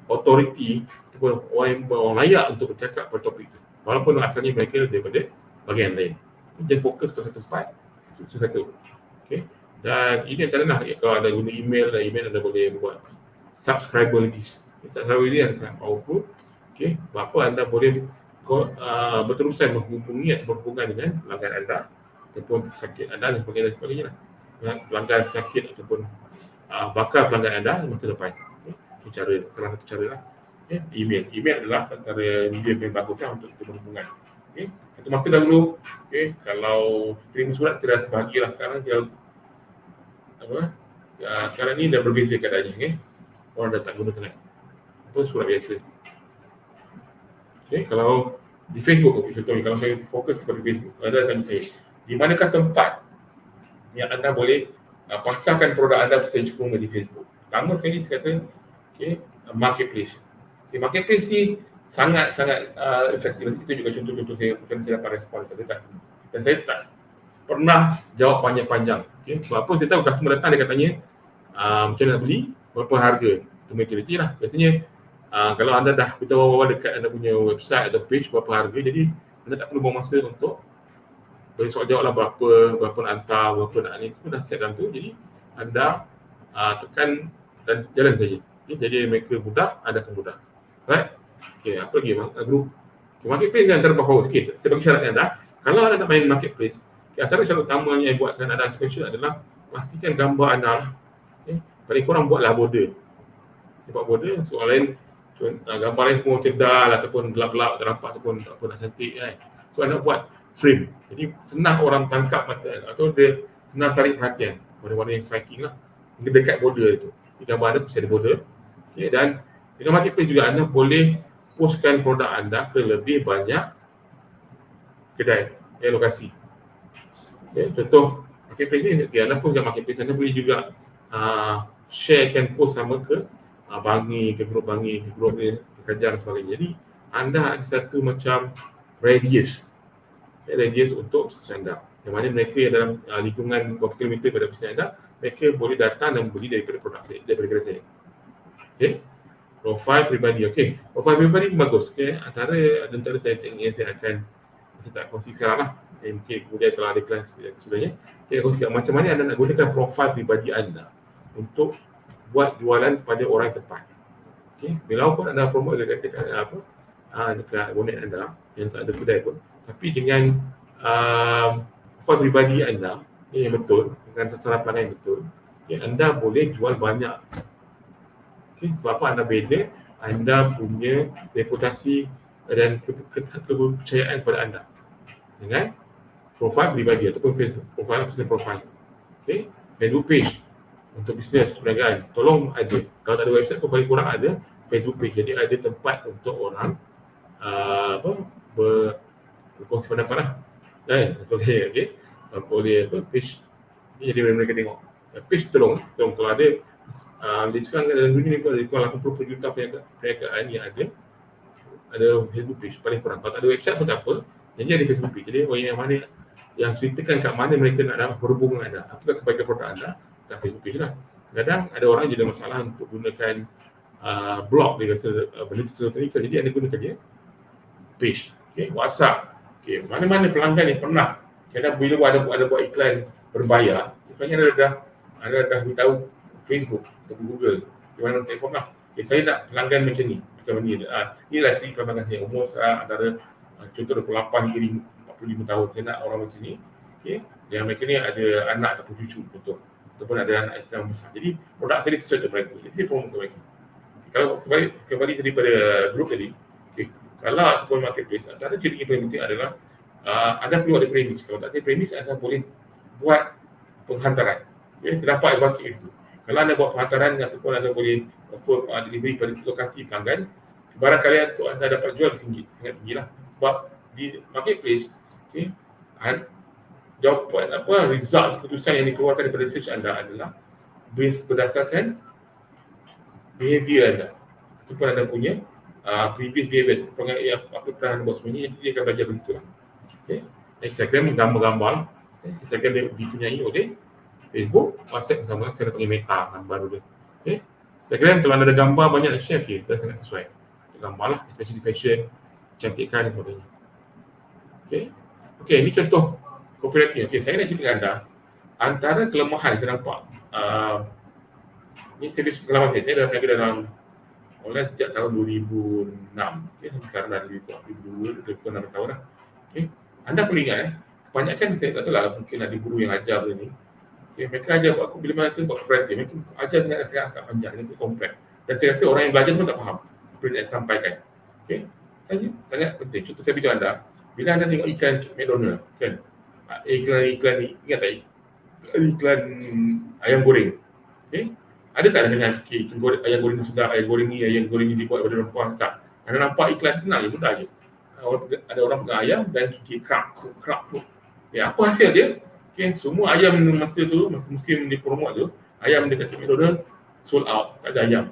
authority, ataupun orang layak untuk bercakap pada topik itu, walaupun asalnya mereka daripada bahagian lain. Jangan fokus pada satu part, satu. Dan ini antara kalau anda guna email, anda boleh buat subscriber list. Subscriber list yang sangat powerful. Sebab apa? Anda boleh berterusan menghubungi atau berhubungan dengan pelanggan anda, ataupun sakit anda dan sebagainya lah. Pelanggan sakit ataupun bakal pelanggan anda masa depan. Itu salah satu cara lah. Email adalah antara media yang bagus lah untuk kita berhubungan. Satu masa dahulu, kalau terima surat tidak sebahagilah. Sekarang sekarang ni dah berbeza keadaannya. Orang dah tak guna sangat. Itu surat biasa. Kalau di Facebook, contohnya kalau saya fokus kepada Facebook, anda akan tanya, di manakah tempat yang anda boleh pasarkan produk anda secara cuma di Facebook? Pertama sekali saya kata, marketplace. Marketplace ni sangat-sangat efektif. Nanti kita juga contoh-contoh saya dapat respon dari customer. Dan saya tak pernah jawab panjang-panjang. Sebab apa? Saya tahu customer datang, dia katanya macam nak beli, berapa harga. Itu mentality lah. Biasanya Kalau anda dah beritahu awal dekat anda punya website atau page berapa harga, jadi anda tak perlu buang masa untuk beri soal jawab lah berapa nak hantar, berapa nak ni, semua dah set dalam tu. Jadi anda tekan dan jalan saja. Okay, jadi mereka mudah, anda pun mudah. Right? Okay, apa lagi group? Okay, marketplace yang antara bahawa, okay, saya bagi syaratnya anda, kalau anda nak main marketplace, okay, antara syarat utamanya yang buatkan anda special adalah pastikan gambar anda, okay, paling kurang buatlah border. Buat border, soal lain, gambar lain semua cedal ataupun gelap-gelap, ternampak ataupun tak nak cantik kan. So anda buat frame, jadi senang orang tangkap mata atau dia senang tarik perhatian, warna-warna yang striking lah, dekat border itu. Di gambar anda mesti ada border. Okay, dan dengan marketplace juga anda boleh postkan produk anda ke lebih banyak kedai, lokasi. Okay, contoh marketplace ni, okay, anda post kat marketplace, anda boleh juga sharekan post sama ke Bangi, ke grup Bangi, ke grup ni, ke Kajang sebagainya. Jadi anda ada satu macam radius untuk bisnes anda, yang mana mereka yang dalam lingkungan beberapa kilometer pada bisnes anda, mereka boleh datang dan beli daripada produk saya, daripada kedai saya. Okay, profil peribadi. Okay, profil peribadi bagus. Okay, antara setting yang saya tak kongsi sekarang lah. Mungkin kemudian kalau ada kelas sebelumnya, saya akan kongsikan macam mana anda nak gunakan profil peribadi anda untuk buat jualan kepada orang yang tepat. Okay, walaupun anda promote dekat bonet anda yang tak ada kedai pun, tapi dengan profil peribadi anda yang betul, dengan sasaran pelanggan yang betul, okay, anda boleh jual banyak. Okay, sebab apa? Anda beza, anda punya reputasi dan kepercayaan kepada anda dengan profil peribadi ataupun Facebook personal profile. Okay, Facebook page untuk bisnes perniagaan, tolong ada. Kalau tak ada website pun paling kurang ada Facebook page. Jadi ada tempat untuk orang berkongsi pendapat lah, kan, sebagainya. Okay, boleh page. Jadi mereka tengok page, tolong kalau ada sekarang dalam dunia ni ada kurang 80 juta perniagaan yang ada Facebook page paling kurang. Kalau tak ada website pun tak apa, jadi ada Facebook page. Jadi orang yang mana yang ceritakan kat mana mereka nak dapat berhubung dengan anda, apakah kebaikan produk anda, kat Facebook page lah. Kadang ada orang jadi masalah untuk gunakan blog, dia rasa benda tu teknikal, jadi anda gunakan dia page. Okay, WhatsApp. Okay, mana-mana pelanggan yang pernah kadang bila ada buat iklan berbayar, sebenarnya anda dah beritahu Facebook atau Google, di mana telefon lah. Okay, saya nak pelanggan macam ni, macam ni. Inilah ciri pelanggan saya, umur antara contoh 28 hingga 45 tahun. Saya nak orang macam ni. Okay, yang mereka ni ada anak ataupun cucu, contoh, ataupun ada anak Islam besar. Jadi produk saya sesuai untuk mereka. Jadi saya promote untuk mereka. Kalau kembali daripada grup tadi, okay, kalau ataupun marketplace, antara ciri yang paling penting adalah anda perlu ada premis. Kalau tak ada premis, anda boleh buat penghantaran. Okay, terdapat advantage itu. Kalau anda buat penghantaran ataupun anda boleh offer delivery pada lokasi pelanggan, barang kalian untuk anda dapat jual tinggi, sangat tinggi lah. Sebab di marketplace, okay, jawapan result keputusan yang dikeluarkan daripada research anda adalah berdasarkan behavior anda ataupun anda punya previous behavior, apa pernah anda buat semuanya, dia akan belajar begitulah. Okay. Instagram gambar-gambar, okay. Instagram dia dipunyai oleh Facebook, WhatsApp sama, saya nak panggil Meta baru dia. Okay. Instagram kalau anda ada gambar banyak nak share, okay, dah sangat sesuai. Gambar lah, especially fashion, kecantikan dan sebagainya. Okay, ini contoh copywriting. Okay, saya nak cerita dengan anda antara kelemahan saya nampak. Ini serius pengalaman saya dah berniaga dalam online sejak tahun 2006. Okay, sekarang dah lebih 26 tahun lah. Okay, anda perlu ingat kebanyakan saya tak tahu lah, mungkin ada guru yang ajar ni. Okay, mereka ajar aku bila mana saya buat copywriting, mereka ajar dengan nasihat agak panjang, dengan kompleks. Dan saya rasa orang yang belajar pun tak faham apa yang saya sampaikan. Okay, sangat penting. Contoh saya beritahu anda, bila anda tengok iklan McDonald, kan, iklan ni, ingat tak iklan ayam goreng? Okay, ada tak dengan ayam goreng ni sedap, ayam goreng ni dibuat daripada rempah? Tak. Anda nampak iklan senang je, mudah je. Ada orang pegang ayam dan kikir kerak. Ya, apa hasil dia? Okay, semua ayam masa musim dia promote tu, ayam dekat McDonald sold out, tak ada ayam.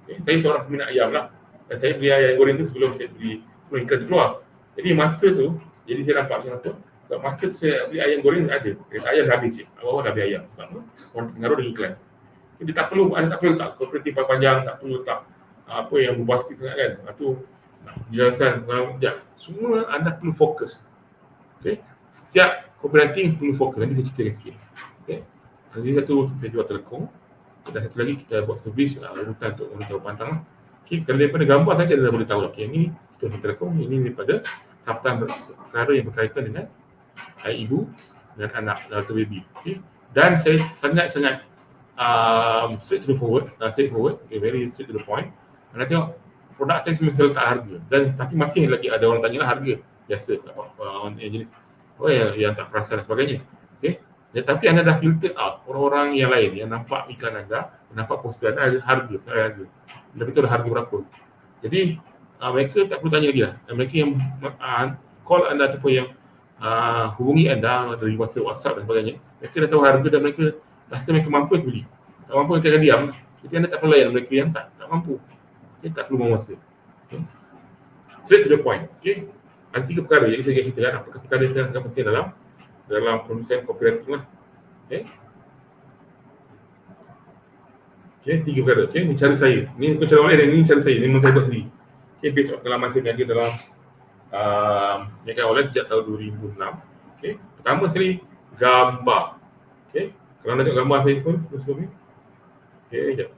Okay, saya seorang peminat ayam lah. Dan saya beli ayam goreng tu sebelum iklan tu keluar. Jadi masa tu, jadi saya nampak macam tu. Sebab masa tu saya beli ayam goreng ada. Kereta ayam dah habis je. Awal-awal dah beli ayam. Sebab tu, orang pengaruh dengan iklan. Jadi anda tak perlu letak kooperatif panjang, tak perlu letak apa yang bombastik sangat kan. Itu penjelasan semua anda perlu fokus. Okey. Setiap copywriting perlu fokus. Nanti saya ceritakan sikit. Okey. Nanti satu saya jual telekom. Dan satu lagi kita buat servis rutan untuk monitor pantang lah. Okey, kalau daripada gambar saja anda boleh tahu lah. Okey, ini kita telekom, ini daripada sabtan perkara yang berkaitan dengan ibu dan anak atau baby. Okey. Dan saya sangat-sangat straight to the forward, okay, very straight to the point. Anda tengok produk saya memang selalu tak harga, dan tapi masih lagi ada orang tanya lah harga biasa yang jenis yang tak perasan dan sebagainya. Okey. Ya, tapi anda dah filter out orang-orang yang lain yang nampak iklan anda, nampak poster anda ada harga, harga. Lebih tu ada harga berapa. Jadi mereka tak perlu tanya lagi lah. Mereka yang call anda ataupun yang hubungi anda dari WhatsApp dan sebagainya, mereka dah tahu harga dan mereka rasa mereka mampu beli. Tak mampu mereka akan diam. Jadi anda tak perlu layan mereka yang tak mampu. Okay, tak perlu buang masa. Okay. Straight to the point. Okay. Ada 3 perkara. Jadi saya ceritakan apakah perkara yang sangat penting dalam penulisan copywriting lah. Okay. Okay, 3 perkara. Okay, ini cara saya. Ini bukan cara lain, ini cara saya. Ini memang saya buat sendiri. Okay, based on pengalaman saya berniaga dalam niaga online sejak tahun 2006. Okay. Pertama sekali, gambar. Okay. Kalau anda tengok gambar saya pun sebelum ni. Okay, sekejap.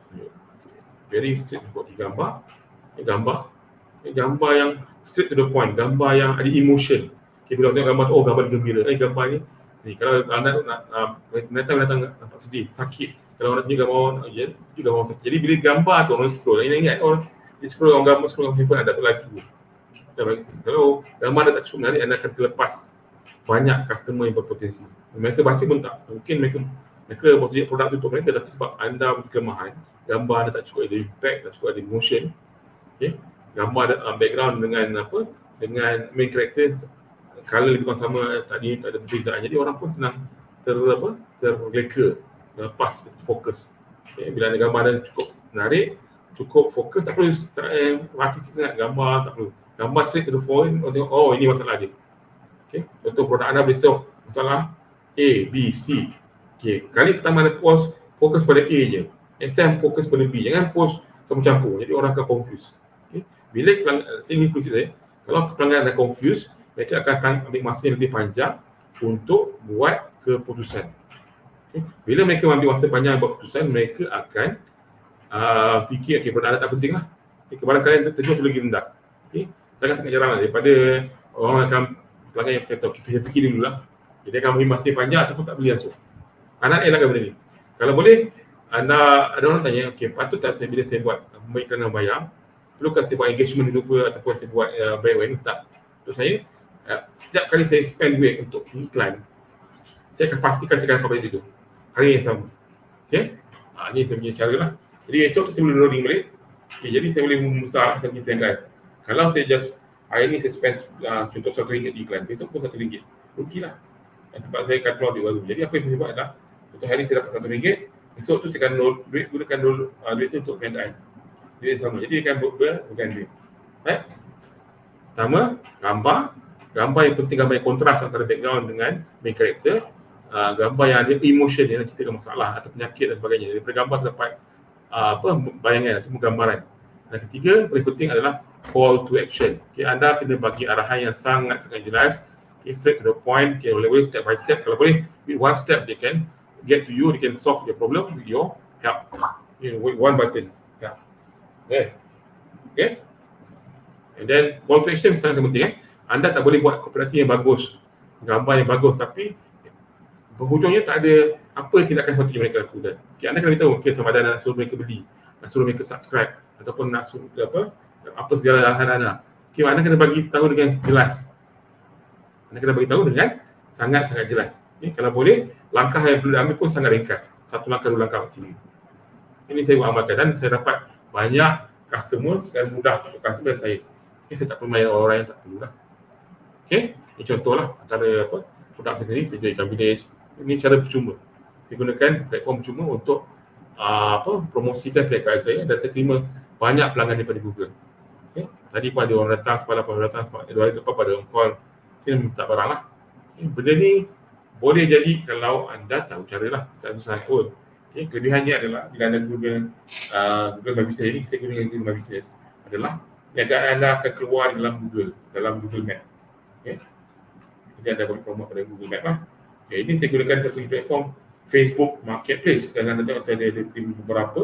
Very straight buat gambar. Gambar yang straight to the point, gambar yang ada emotion. Okay, bila tengok gambar tu, gambar gembira. Gambar ni kalau anda nak datang nampak sedih, sakit. Kalau orang tunjuk gambar gambar sakit. Jadi bila gambar tu orang scroll, ingat orang dia scroll gambar handphone ada lagi. Kalau gambar anda tak cukup menarik, anda akan terlepas banyak customer yang berpotensi. Mereka baca pun tak. Mungkin mereka buat produk tu untuk mereka, tapi sebab anda punya kelemahan, gambar anda tak cukup ada impact, tak cukup ada emotion. Okay. Gambar ada background dengan dengan main character, color lebih kurang sama, tadi tak ada perbezaan. Jadi orang pun senang terleka, lepas fokus. Okay. Bila ada gambar anda cukup menarik, cukup fokus, tak perlu artistik sangat gambar, tak perlu. Gambar straight to the point, orang tengok, ini masalah dia. Okay. Contoh produk anda besok masalah A, B, C. Okay. Kali pertama anda post, fokus pada A je. Next time fokus pada B. Jangan post campur-campur. Jadi orang akan confuse. Okay. Bila ini prinsip saya, kalau pelanggan anda confuse, mereka akan ambil masa yang lebih panjang untuk buat keputusan. Okay. Bila mereka ambil masa panjang buat keputusan, mereka akan fikir, produk anda tak penting lah. Okay. Kebaran kalian terjual tu lagi rendah. Okay. Sangat-sangat jarang lah. Daripada orang akan pelanggan yang kata, saya fikir dulu lah. Jadi akan beri masa panjang ataupun tak beli langsung. Anak elakkan benda ni. Kalau boleh, ada orang tanya, patut tak bila saya buat iklan yang bayar, perlukah saya buat engagement dulu ataupun saya buat brand? Tak. Untuk saya, setiap kali saya spend duit untuk iklan, saya akan pastikan saya akan pakai itu hari yang sama. Okay? Ini saya punya cara lah. Jadi esok tu saya boleh loading balik. Okay, jadi saya boleh membesar saya punya perniagaan. Kalau saya just hari ni saya spend contoh RM1 di iklan, besok pun RM1, rugi lah. Sebab saya akan keluar duit baru. Jadi apa yang saya buat adalah, untuk hari ni saya dapat RM1, esok tu saya akan gunakan duit tu untuk perniagaan. Duit sama. Jadi dia akan bukan duit. Pertama, gambar yang penting, gambar yang kontras antara background dengan main character. Gambar yang ada emotion, yang ceritakan masalah atau penyakit dan sebagainya. Daripada gambar terdapat bayangan atau gambaran. Dan ketiga, paling penting adalah call to action. Okay, anda kena bagi arahan yang sangat-sangat jelas. Okay, straight to the point. Okay, boleh step by step. Kalau boleh, with one step they can get to you. They can solve your problem with your help. With one button. Yeah. Okay. And then call to action sangat penting. Anda tak boleh buat copywriting yang bagus, gambar yang bagus, tapi berhujungnya tak ada apa tindakan sepatutnya mereka lakukan. Okay, anda kena beritahu, sama ada nak suruh mereka beli, nak suruh mereka subscribe, ataupun nak suruh apa segala arahan anda. Okay, anda kena bagi tahu dengan jelas. Anda kena bagi tahu dengan sangat-sangat jelas. Okay, kalau boleh, langkah yang perlu diambil pun sangat ringkas. 1 langkah, 2 langkah macam ni. Ini saya buat amalkan dan saya dapat banyak customer dan mudah untuk customer saya. Okay, saya tak perlu main orang yang tak perlu lah. Okay, ini contohlah antara produk saya sendiri, saya jual ikan bilis. Ini cara percuma. Saya gunakan platform percuma untuk promosikan perniagaan saya dan saya terima banyak pelanggan daripada Google. Okay. Tadi pun ada orang datang, semalam pun orang datang, dua hari lepas pada orang call, kita minta barang lah. Okay. Benda ni boleh jadi kalau anda tahu cara lah, tak susah sangat pun. Okay, kelebihannya adalah bila anda guna Google My Business ini, saya guna Google My Business adalah niagaan anda akan keluar dalam Google Map. Okay. Jadi anda boleh promote pada Google Map lah. Okay, ini saya gunakan satu platform Facebook Marketplace. Dan anda tengok saya ada beberapa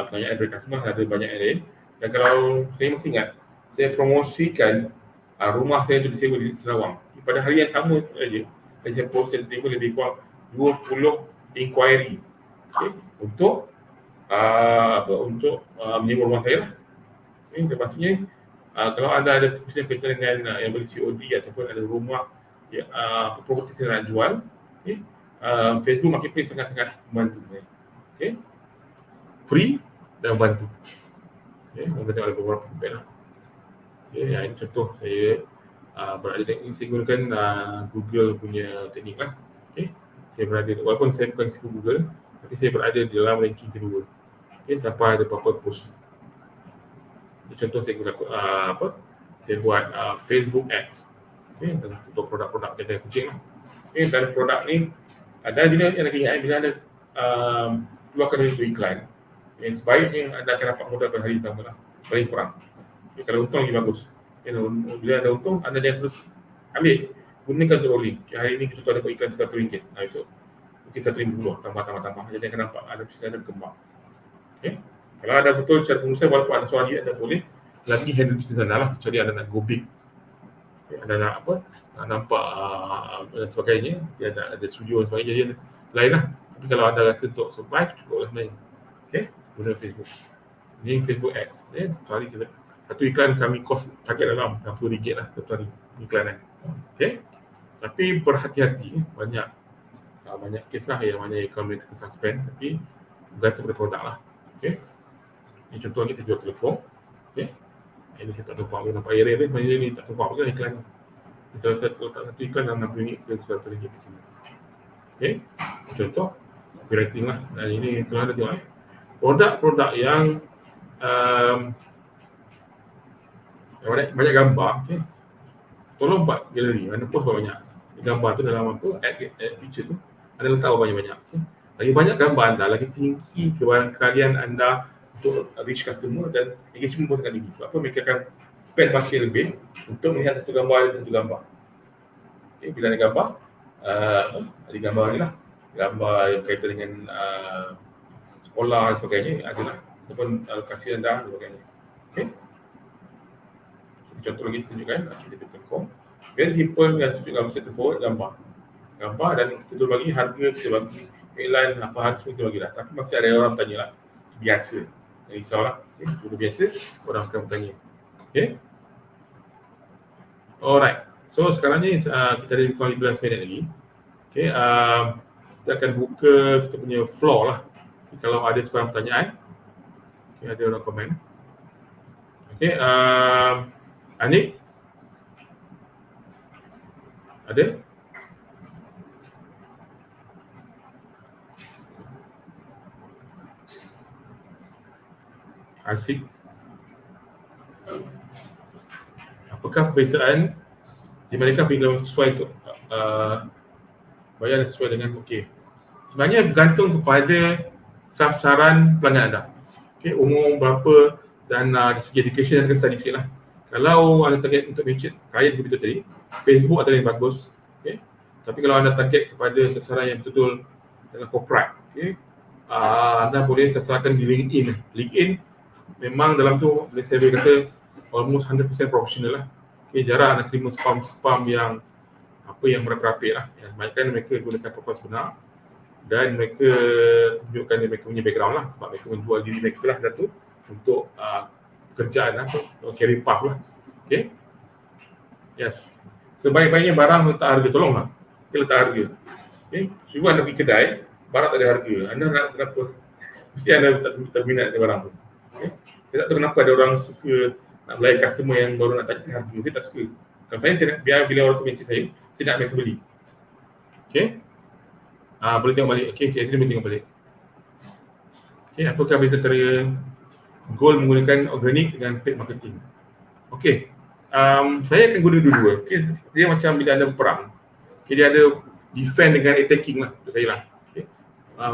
pertanyaan dari customer, ada banyak yang lain. Dan kalau saya masih ingat, saya promosikan rumah saya untuk disewa di Sarawak. Pada hari yang sama saja, saya post, saya terima lebih kurang 20 inquiry, okay, untuk menyewa rumah saya lah. Okay, dan pastinya kalau anda ada bisnes berkaitan dengan yang beli COD ataupun ada rumah properti saya nak jual, okay, Facebook Marketplace sangat-sangat membantu saya. Okay, free dan membantu. Okay, anda tengok ada beberapa tempat lah. Okay, ini contoh saya berada di, saya gunakan Google punya teknik lah. Okay, saya berada, walaupun saya bukan sifu Google, tapi saya berada di dalam ranking kedua. Okay, tanpa ada apa-apa post. Ini contoh saya guna saya buat Facebook Ads. Okay, untuk produk-produk kedai kucing lah. Okay, dan produk ni dan bila yang lagi ingat, bila anda keluarkan dari itu iklan, yang sebaiknya anda akan dapat modal pada hari sama lah, paling kurang. Okay, kalau untung lagi bagus. Okay, bila ada untung, anda jangan terus ambil, gunakan untuk rolling. Okay, hari ini kita ada iklan RM1, esok mungkin RM1,050, tambah. Jadi akan nampak ada bisnes anda berkembang. Okay. Kalau ada betul cara pengusaha, walaupun ada suami, anda boleh lagi handle bisnes anda lah, kecuali anda nak go big. Okay, anda nak apa, nak nampak dan sebagainya, dia ada studio dan sebagainya, jadi lain lah. Tapi kalau anda rasa untuk survive, cukup lah sebenarnya. Okay, guna Facebook. Ini Facebook Ads. Sekali satu iklan kami cost target dalam RM60 lah satu hari iklanan. Okay, tapi berhati-hati, banyak kes lah yang mana iklan boleh suspend, tapi bergantung pada produk lah. Okay, ini contoh ni saya jual telefon. Okay, ini saya tak tumpang, nampak area ni, sebenarnya ni tak tumpang juga iklan. Misalnya saya letak satu iklan dalam RM60 ke RM100 di sini. Okay, contoh copywriting lah. Dan ini kalau anda tengok produk-produk yang banyak gambar, okay, tolong buat galeri, anda post banyak gambar tu dalam apa, ad picture tu, anda letak banyak-banyak. Okay. Lagi banyak gambar anda, lagi tinggi kebarangkalian anda untuk reach customer, dan engagement pun sangat tinggi. Sebab apa, mereka akan spend masa lebih untuk melihat satu gambar dan satu gambar. Okay, bila ada gambar, ada gambar ni lah, gambar yang berkaitan dengan sekolah dan sebagainya, adalah ataupun lokasi anda dan sebagainya. Okay. Contoh lagi saya tunjukkan, http.com. Very simple, yang tunjuk gambar set forward, gambar dan kita bagi harga, kita bagi headline, apa harga kita bagi lah. Tapi masih ada orang tanya lah, biasa, jangan risaulah, okay. Biasa, orang akan bertanya. Okay, alright, so sekarang ni kita ada kurang 15 minit lagi. Okay, kita akan buka kita punya floor lah. Okay, kalau ada sebarang pertanyaan, okay, ada orang komen. Okay, Anik? Ada? Asyik? Apakah perbezaan di manakah bila sesuai untuk bayar sesuai dengan okey? Sebenarnya bergantung kepada sasaran pelanggan anda. Okey, umur berapa dan dari segi education anda kena study sikit lah. Kalau anda target untuk mention klien kita tadi, Facebook adalah yang bagus. Okay. Tapi kalau anda target kepada sasaran yang betul dalam corporate, okay, anda boleh sasarkan di LinkedIn. LinkedIn memang dalam tu boleh saya boleh kata almost 100% professional lah. Okay, jarang anda terima spam yang yang merapik lah. Ya, kebanyakan mereka gunakan profil sebenar dan mereka tunjukkan mereka punya background lah, sebab mereka menjual diri mereka lah satu untuk pekerjaan lah, carry path lah. Okay, yes, sebaik-baiknya barang letak harga, tolonglah letak harga. Okay, cuba anda pergi kedai, barang tak ada harga, anda nak kenapa? Mesti anda tak minat barang tu. Okay, saya tak tahu kenapa ada orang suka nak melayan customer yang baru nak tanya harga, dia tak suka. Kalau saya biar bila orang tu message saya nak mereka beli. Okay, boleh tengok balik. Okay, Cik Azri boleh tengok balik. Okay, apakah beza antara goal menggunakan organik dengan paid marketing? Okay, saya akan guna dua-dua. Okay, dia macam bila anda berperang. Okay, dia ada defend dengan attacking lah untuk saya lah. Okay.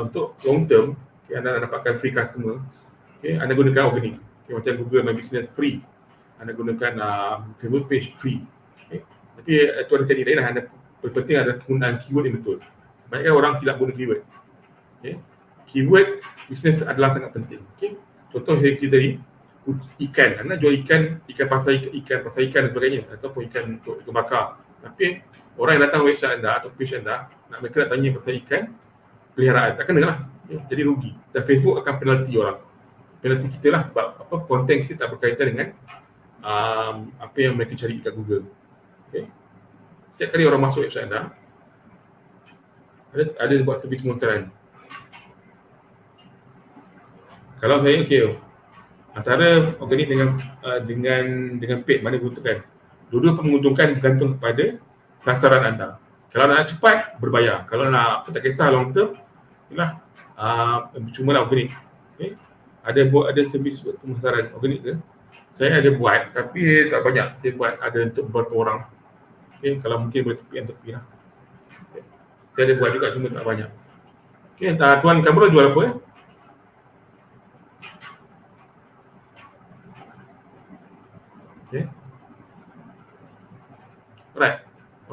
untuk long term, anda nak dapatkan free customer, anda gunakan organik. Macam Google My Business free, anda gunakan Facebook page free. Tapi itu ada teknik lain lah. Anda penting ada penggunaan keyword yang betul. Banyak kan orang silap guna keyword. Keyword bisnes adalah sangat penting. Contoh saya tadi, ikan. Anda jual ikan pasar ikan dan sebagainya, ataupun ikan untuk bakar. Tapi orang yang datang website anda atau page anda, mereka nak tanya pasal ikan peliharaan, tak kena lah. Jadi rugi. Dan Facebook akan penalti orang. Penalti kita lah sebab konten kita tak berkaitan dengan apa yang mereka cari kat Google. Setiap kali orang masuk website anda, ada buat servis pemasaran. Kalau saya antara organik dengan paid, mana diuntungkan? Dua-dua menguntungkan bergantung kepada sasaran anda. Kalau nak cepat, berbayar. Kalau nak tak kisah long term, itulah cuma lah organik. Ada servis buat pemasaran organik ke? Saya ada buat, tapi tak banyak. Saya buat ada untuk beberapa orang. Kalau mungkin boleh tepi lah. Saya ada buat juga, cuma tak banyak. Tuan Kamrul jual apa? Alright.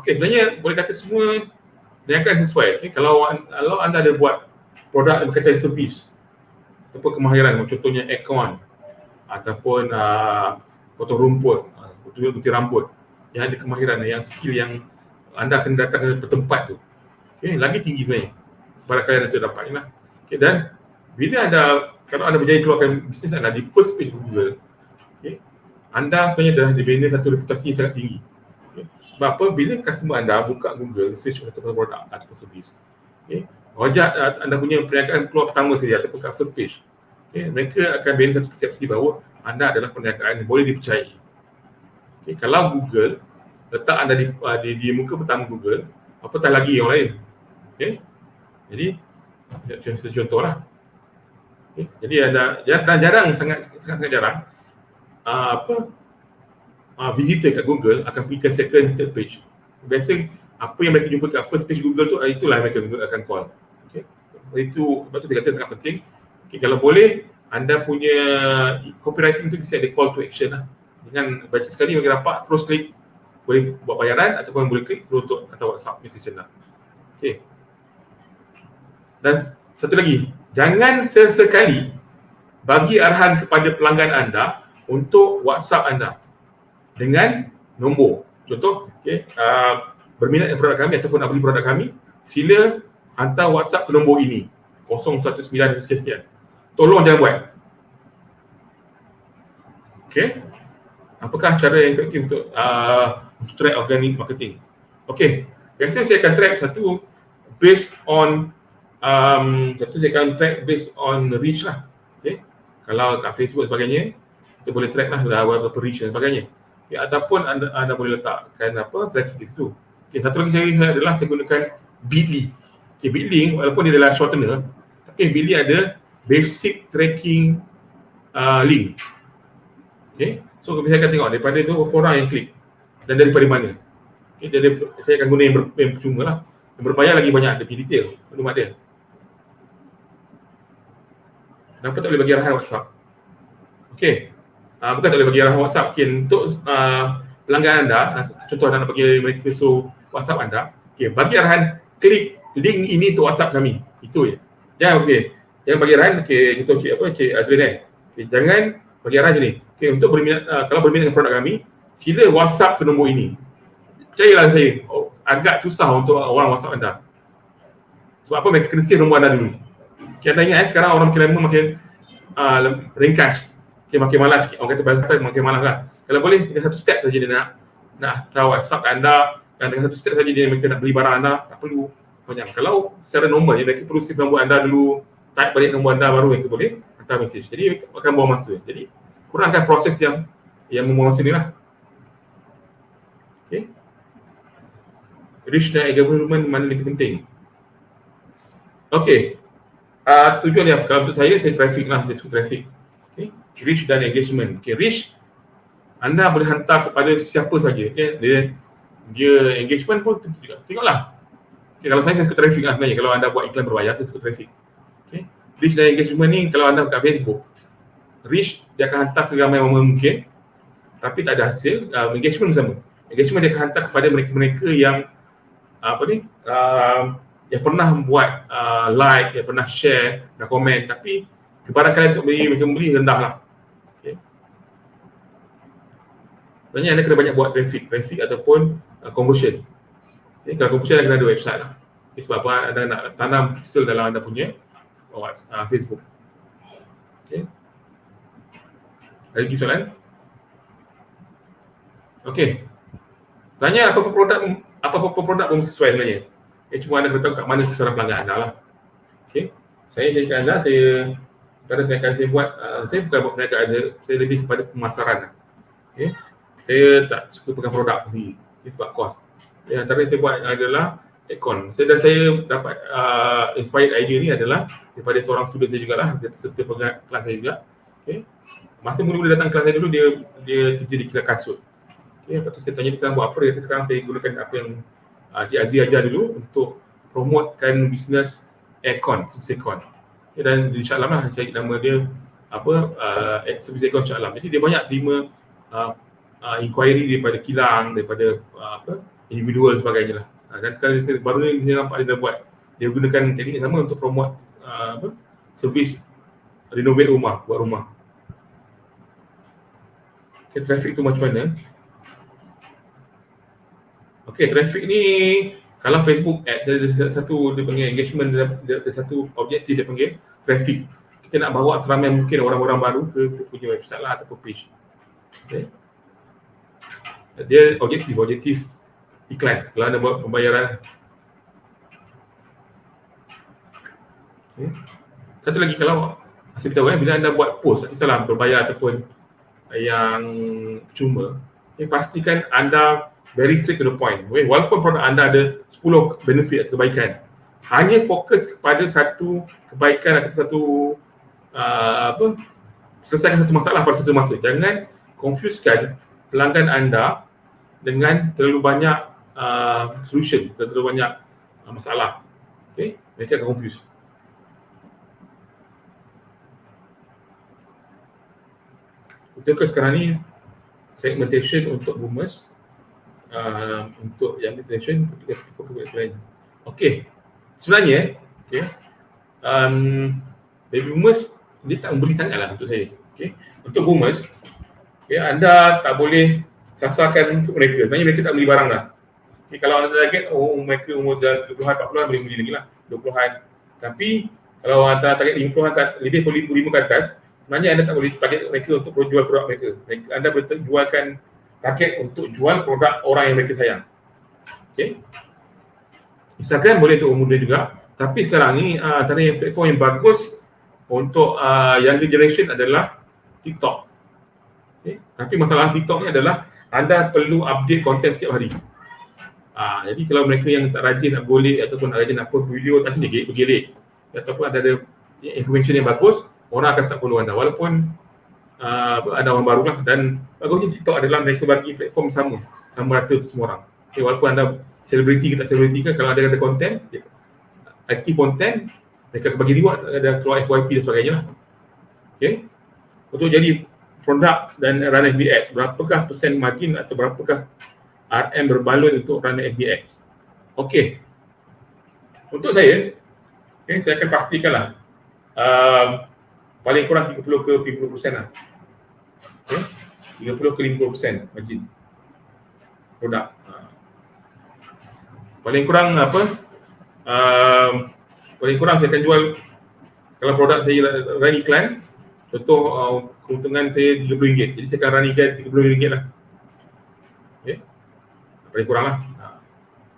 Sebenarnya boleh kata semua dia akan sesuai. Kalau anda ada buat produk yang berkaitan servis ataupun kemahiran, contohnya aircon ataupun potong rumput, gunting rambut, yang ada kemahiran, yang skill yang anda akan datang ke tempat tu, lagi tinggi sebenarnya barangkali anda dapat lah. Dan bila kalau anda berjaya keluarkan bisnes anda di first page Google, anda sebenarnya dah dibina satu reputasi yang sangat tinggi. Sebab apa? Bila customer anda buka Google, search untuk produk atau servis, wajar anda punya perniagaan keluar pertama saja ataupun kat first page, mereka akan bina satu persepsi bahawa anda adalah perniagaan yang boleh dipercayai. Kalau Google letak anda di muka pertama Google, apatah lagi yang lain. Jadi contohlah. Jadi jarang sangat jarang visitor kat Google akan pergi ke second, third page. Biasa apa yang mereka jumpa kat first page Google tu, itulah yang mereka akan call. Itu sebab tu saya kata sangat penting. Kalau boleh, anda punya copywriting tu bisa ada call to action lah. Dengan baca sekali bagi rapat, terus klik, boleh buat bayaran ataupun boleh klik terus untuk hantar WhatsApp message anda. Dan satu lagi, jangan sesekali bagi arahan kepada pelanggan anda untuk WhatsApp anda dengan nombor. Contoh, berminat dengan produk kami ataupun nak beli produk kami, sila hantar WhatsApp ke nombor ini, 019 sekian. Tolong jangan buat. Apakah cara yang efektif untuk track organic marketing? Biasanya saya akan track satu based on saya akan track based on reach lah. Kalau kat Facebook sebagainya, kita boleh track lah berapa reach dan sebagainya. Ataupun anda boleh letakkan tracking di situ. Satu lagi saya adalah saya gunakan Bitly. Bitly walaupun dia adalah shortener, tapi Bitly ada basic tracking link. So saya akan tengok daripada tu berapa orang yang klik dan daripada mana. Jadi saya akan guna yang percuma lah. Yang berbayar lagi banyak, ada detail maklumat dia. Kenapa tak boleh bagi arahan WhatsApp? Bukan tak boleh bagi arahan WhatsApp. Untuk pelanggan anda, contoh anda nak bagi mereka WhatsApp anda, bagi arahan klik link ini untuk WhatsApp kami. Itu je. Jangan bagi arahan, contoh Cik Azrin jangan bagi arahan je ni. Untuk berminat, kalau berminat dengan produk kami, sila WhatsApp ke nombor ini. Percayalah saya, agak susah untuk orang WhatsApp anda. Sebab apa? Mereka kena save nombor anda dulu. Anda ingat sekarang orang makin lama makin ringkas. Makin malas sikit. Orang kata bahasa makin malas lah. Kalau boleh, dengan satu step saja dia nak tahu WhatsApp anda, dan dengan satu step saja dia mereka nak beli barang anda, tak perlu banyak. Kalau secara normal, mereka perlu save nombor anda dulu, type balik nombor anda, baru mereka boleh hantar mesej. Jadi akan buang masa. Jadi kurangkan proses yang membuang masa ni lah. Reach dan engagement mana lebih penting? Tujuan dia, kalau untuk saya traffic lah, dia suka traffic. Reach dan engagement. Reach, anda boleh hantar kepada siapa saja. Dia engagement pun tentu juga. Tengoklah. Kalau saya suka traffic lah sebenarnya. Kalau anda buat iklan berbayar, saya suka traffic. reach dan engagement ni kalau anda kat Facebook, reach dia akan hantar seramai mungkin, tapi tak ada hasil. Engagement sama. Engagement dia akan hantar kepada mereka-mereka yang yang pernah buat like, yang pernah share dan komen, tapi kepada kalian untuk mereka beli rendah lah. Okay. Sebenarnya anda kena banyak buat traffic ataupun conversion. Okay. Kalau conversion anda kena ada website lah. Okay. Sebab apa anda nak tanam pixel dalam anda punya Facebook. Okay. Ada lagi soalan? Okay. Tanya apa-apa produk pun sesuai sebenarnya. Cuma anda kena tahu kat mana sasaran pelanggan anda lah. Okay. Saya jadikan anda, pada perniagaan saya buat, saya bukan buat perniagaan, saya lebih kepada pemasaran. Okay. Saya tak suka pegang produk sendiri, sebab kos. Antara yang saya buat adalah aircon. Saya dapat inspired idea ni adalah daripada seorang student saya jugalah, dia peserta kelas saya juga. Okay. Masa mula-mula datang kelas saya dulu, dia kerja di kedai kasut. Okay. Lepas tu saya tanya dia sekarang buat apa, dia kata sekarang saya gunakan apa yang Cik Azri ajar dulu untuk promotekan bisnes aircon, service aircon. Okay. Dan insyaAllah lah cari nama dia service aircon insyaAllah. Jadi dia banyak terima inquiry daripada kilang, daripada individual sebagainya lah. Dan sekarang baru ni saya nampak dia dah buat, dia gunakan teknik yang sama untuk promote servis renovate rumah, buat rumah. Okay, traffic tu macam mana? Okay, traffic ni kalau Facebook ads ada satu dia panggil engagement, ada satu objektif dia panggil traffic. Kita nak bawa seramai mungkin orang-orang baru ke kita punya website lah ataupun page. Okay. Dia objektif iklan kalau anda buat pembayaran. Okay. Satu lagi kalau saya beritahu bila anda buat post, tak kisahlah berbayar ataupun yang cuma, pastikan anda very straight to the point. Walaupun produk anda ada 10 benefit atau kebaikan, hanya fokus kepada satu kebaikan atau satu selesaikan satu masalah pada satu masa. Jangan confusekan pelanggan anda dengan terlalu banyak solution, terlalu banyak masalah. Okay? Mereka akan confuse. Betul ke sekarang ni segmentation untuk boomers, untuk yang destination, okay. Sebenarnya, okay, baby boomers dia tak membeli sangatlah untuk saya. Okay. Untuk boomers, okay, anda tak boleh sasarkan untuk mereka. Sebenarnya mereka tak beli barang dah. Okay, kalau anda target, mereka umur dah 20-an, 40-an boleh beli lagi lah, 20-an. Tapi kalau anda target 50-an, lebih 55 ke atas, sebenarnya anda tak boleh target mereka untuk jual produk mereka. Anda boleh jualkan target untuk jual produk orang yang mereka sayang. Okay. Instagram boleh untuk muda juga. Tapi sekarang ni antara yang platform yang bagus untuk younger generation adalah TikTok. Okay. Tapi masalah TikTok ni adalah anda perlu update konten setiap hari. Jadi kalau mereka yang tak rajin nak golek ataupun tak rajin nak post video, tak sini bergelik. Ataupun ada information yang bagus, orang akan start follow anda. Walaupun ada orang baru lah, dan bagusnya TikTok adalah mereka bagi platform sama rata untuk semua orang. Okay, walaupun anda selebriti ke tak selebriti kan, kalau ada konten, aktif konten, mereka akan bagi reward, ada keluar FYP dan sebagainya lah. Okay. Untuk jadi produk dan run FB Ads, berapakah persen margin atau berapakah RM berbaloi untuk run FB Ads? Okay. Untuk saya, okay, saya akan pastikan lah paling kurang 30 ke 50% lah. Okay. 30 ke 50% margin produk. Paling kurang paling kurang saya akan jual, kalau produk saya run iklan, contoh keuntungan saya RM30, jadi saya akan run iklan RM30 lah. Okay. Paling kurang lah.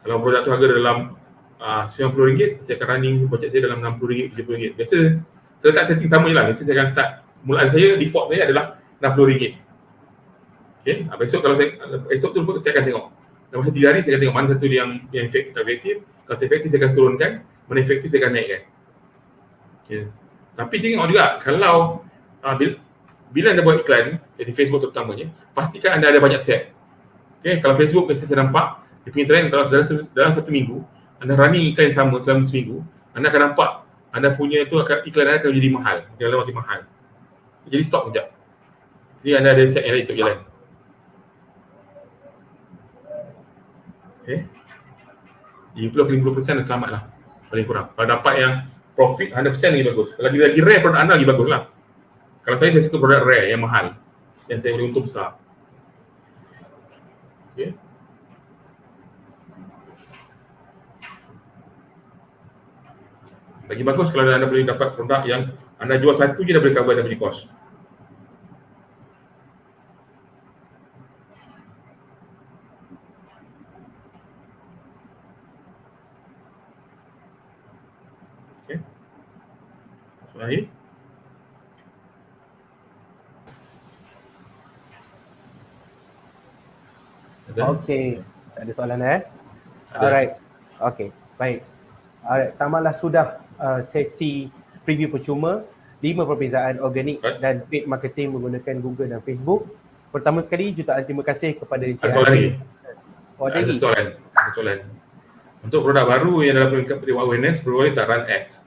Kalau produk tu harga dalam RM90, saya akan running projek saya dalam RM60, RM70. Biasa saya tak setting sama je lah. Biasa saya akan start, mulaan saya, default saya adalah RM60. Okay. Esok tu saya akan tengok. Dalam masa 3 hari saya akan tengok mana satu yang efektif tak efektif. Kalau efektif saya akan turunkan, mana efektif saya akan naikkan. Okay. Tapi tengok juga, kalau bila anda buat iklan di Facebook terutamanya, pastikan anda ada banyak set. Okay. Kalau Facebook saya nampak dia punya trend, kalau dalam satu minggu anda running iklan yang sama selama seminggu, anda akan nampak anda punya tu iklan anda akan jadi mahal, jalan makin mahal. Jadi stop kejap. Jadi anda ada set yang lain untuk jalan. Okay. 50% selamat lah paling kurang. Kalau dapat yang profit 100% lagi bagus. Kalau lagi rare produk anda lagi bagus lah. Kalau saya suka produk rare yang mahal, yang saya boleh untung besar. Okay. Lagi bagus kalau anda boleh dapat produk yang anda jual satu je dah boleh cover anda punya cost. Okay. Soalan ini? Okey, tak ada soalan Alright. Okey, baik. Alright, tamatlah sudah sesi preview percuma 5 perbezaan organik dan paid marketing menggunakan Google dan Facebook. Pertama sekali, jutaan terima kasih kepada Encik Hazri. Ada soalan. Untuk produk baru yang dalam peringkat awareness, perlu tak run ads.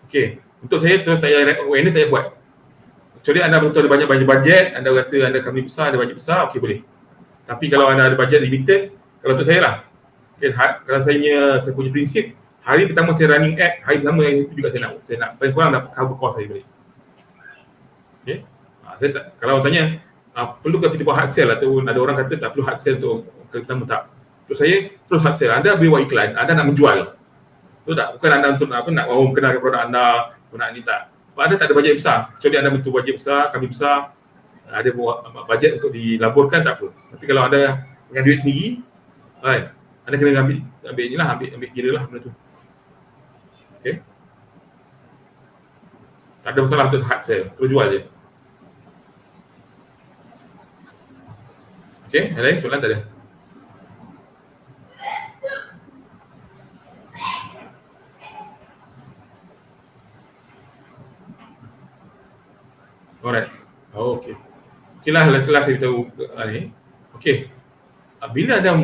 Okey, untuk saya terus saya awareness saya buat. Kecuali anda betul ada banyak bajet, anda rasa anda company besar, ada bajet besar, okey boleh. Tapi kalau anda ada bajet limited, kalau untuk saya lah, kalau saya punya prinsip, hari pertama saya running ad, hari pertama yang itu juga saya nak paling kurang dapat cover cost saya boleh. Okay. Saya tak, kalau tanya perlu ke kita buat hard sell atau ada orang kata tak perlu hard sell untuk pertama, tak. Untuk saya terus hard sell. Anda beli buat iklan, anda nak menjual. Betul tak? Bukan anda untuk nak orang kenal produk anda, nak ni tak. Sebab anda tak ada bajet besar. Kecuali anda betul bajet besar, kami besar, ada bajet untuk dilaburkan, tak apa. Tapi kalau anda dengan duit sendiri, kan, anda kena ambil ni lah, ambil kira lah benda tu. Okay. Tak ada masalah untuk hard sell, terus jual je. Okay, yang lain soalan tak ada? Alright. Oh, okay. Okay lah, setelah saya beritahu ni. Okay. Bila anda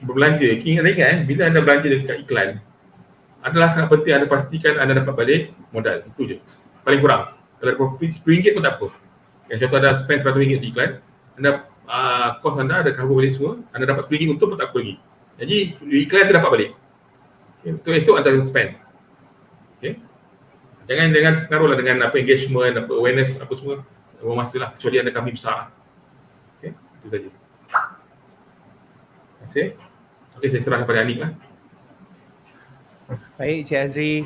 berbelanja, ingat bila anda belanja dekat iklan, adalah sangat penting anda pastikan anda dapat balik modal. Itu je. Paling kurang. Kalau ada profit RM10 pun tak apa. Yang contoh anda spend RM100 di iklan, anda kos anda ada cover balik semua, anda dapat RM10 untung pun tak apa lagi. Jadi iklan tu dapat balik. Okay. Untuk esok anda spend. Okay. Jangan pengaruhlah dengan apa engagement, apa awareness, apa semua. Masalah kecuali anda kami besar. Okay. Itu saja. Terima kasih. Okay, saya serahkan kepada Anik lah. Baik, Cik Hazri,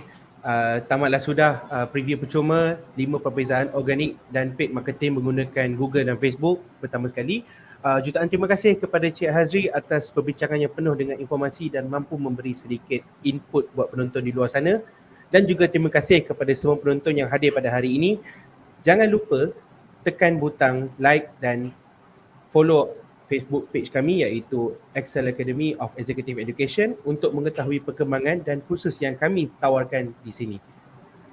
tamatlah sudah preview percuma 5 perbezaan organik dan paid marketing menggunakan Google dan Facebook. Pertama sekali, jutaan terima kasih kepada Cik Hazri atas perbincangan yang penuh dengan informasi dan mampu memberi sedikit input buat penonton di luar sana. Dan juga terima kasih kepada semua penonton yang hadir pada hari ini. Jangan lupa tekan butang like dan follow Facebook page kami iaitu Excel Academy of Executive Education untuk mengetahui perkembangan dan kursus yang kami tawarkan di sini.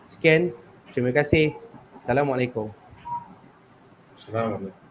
Sekian, terima kasih. Assalamualaikum. Assalamualaikum.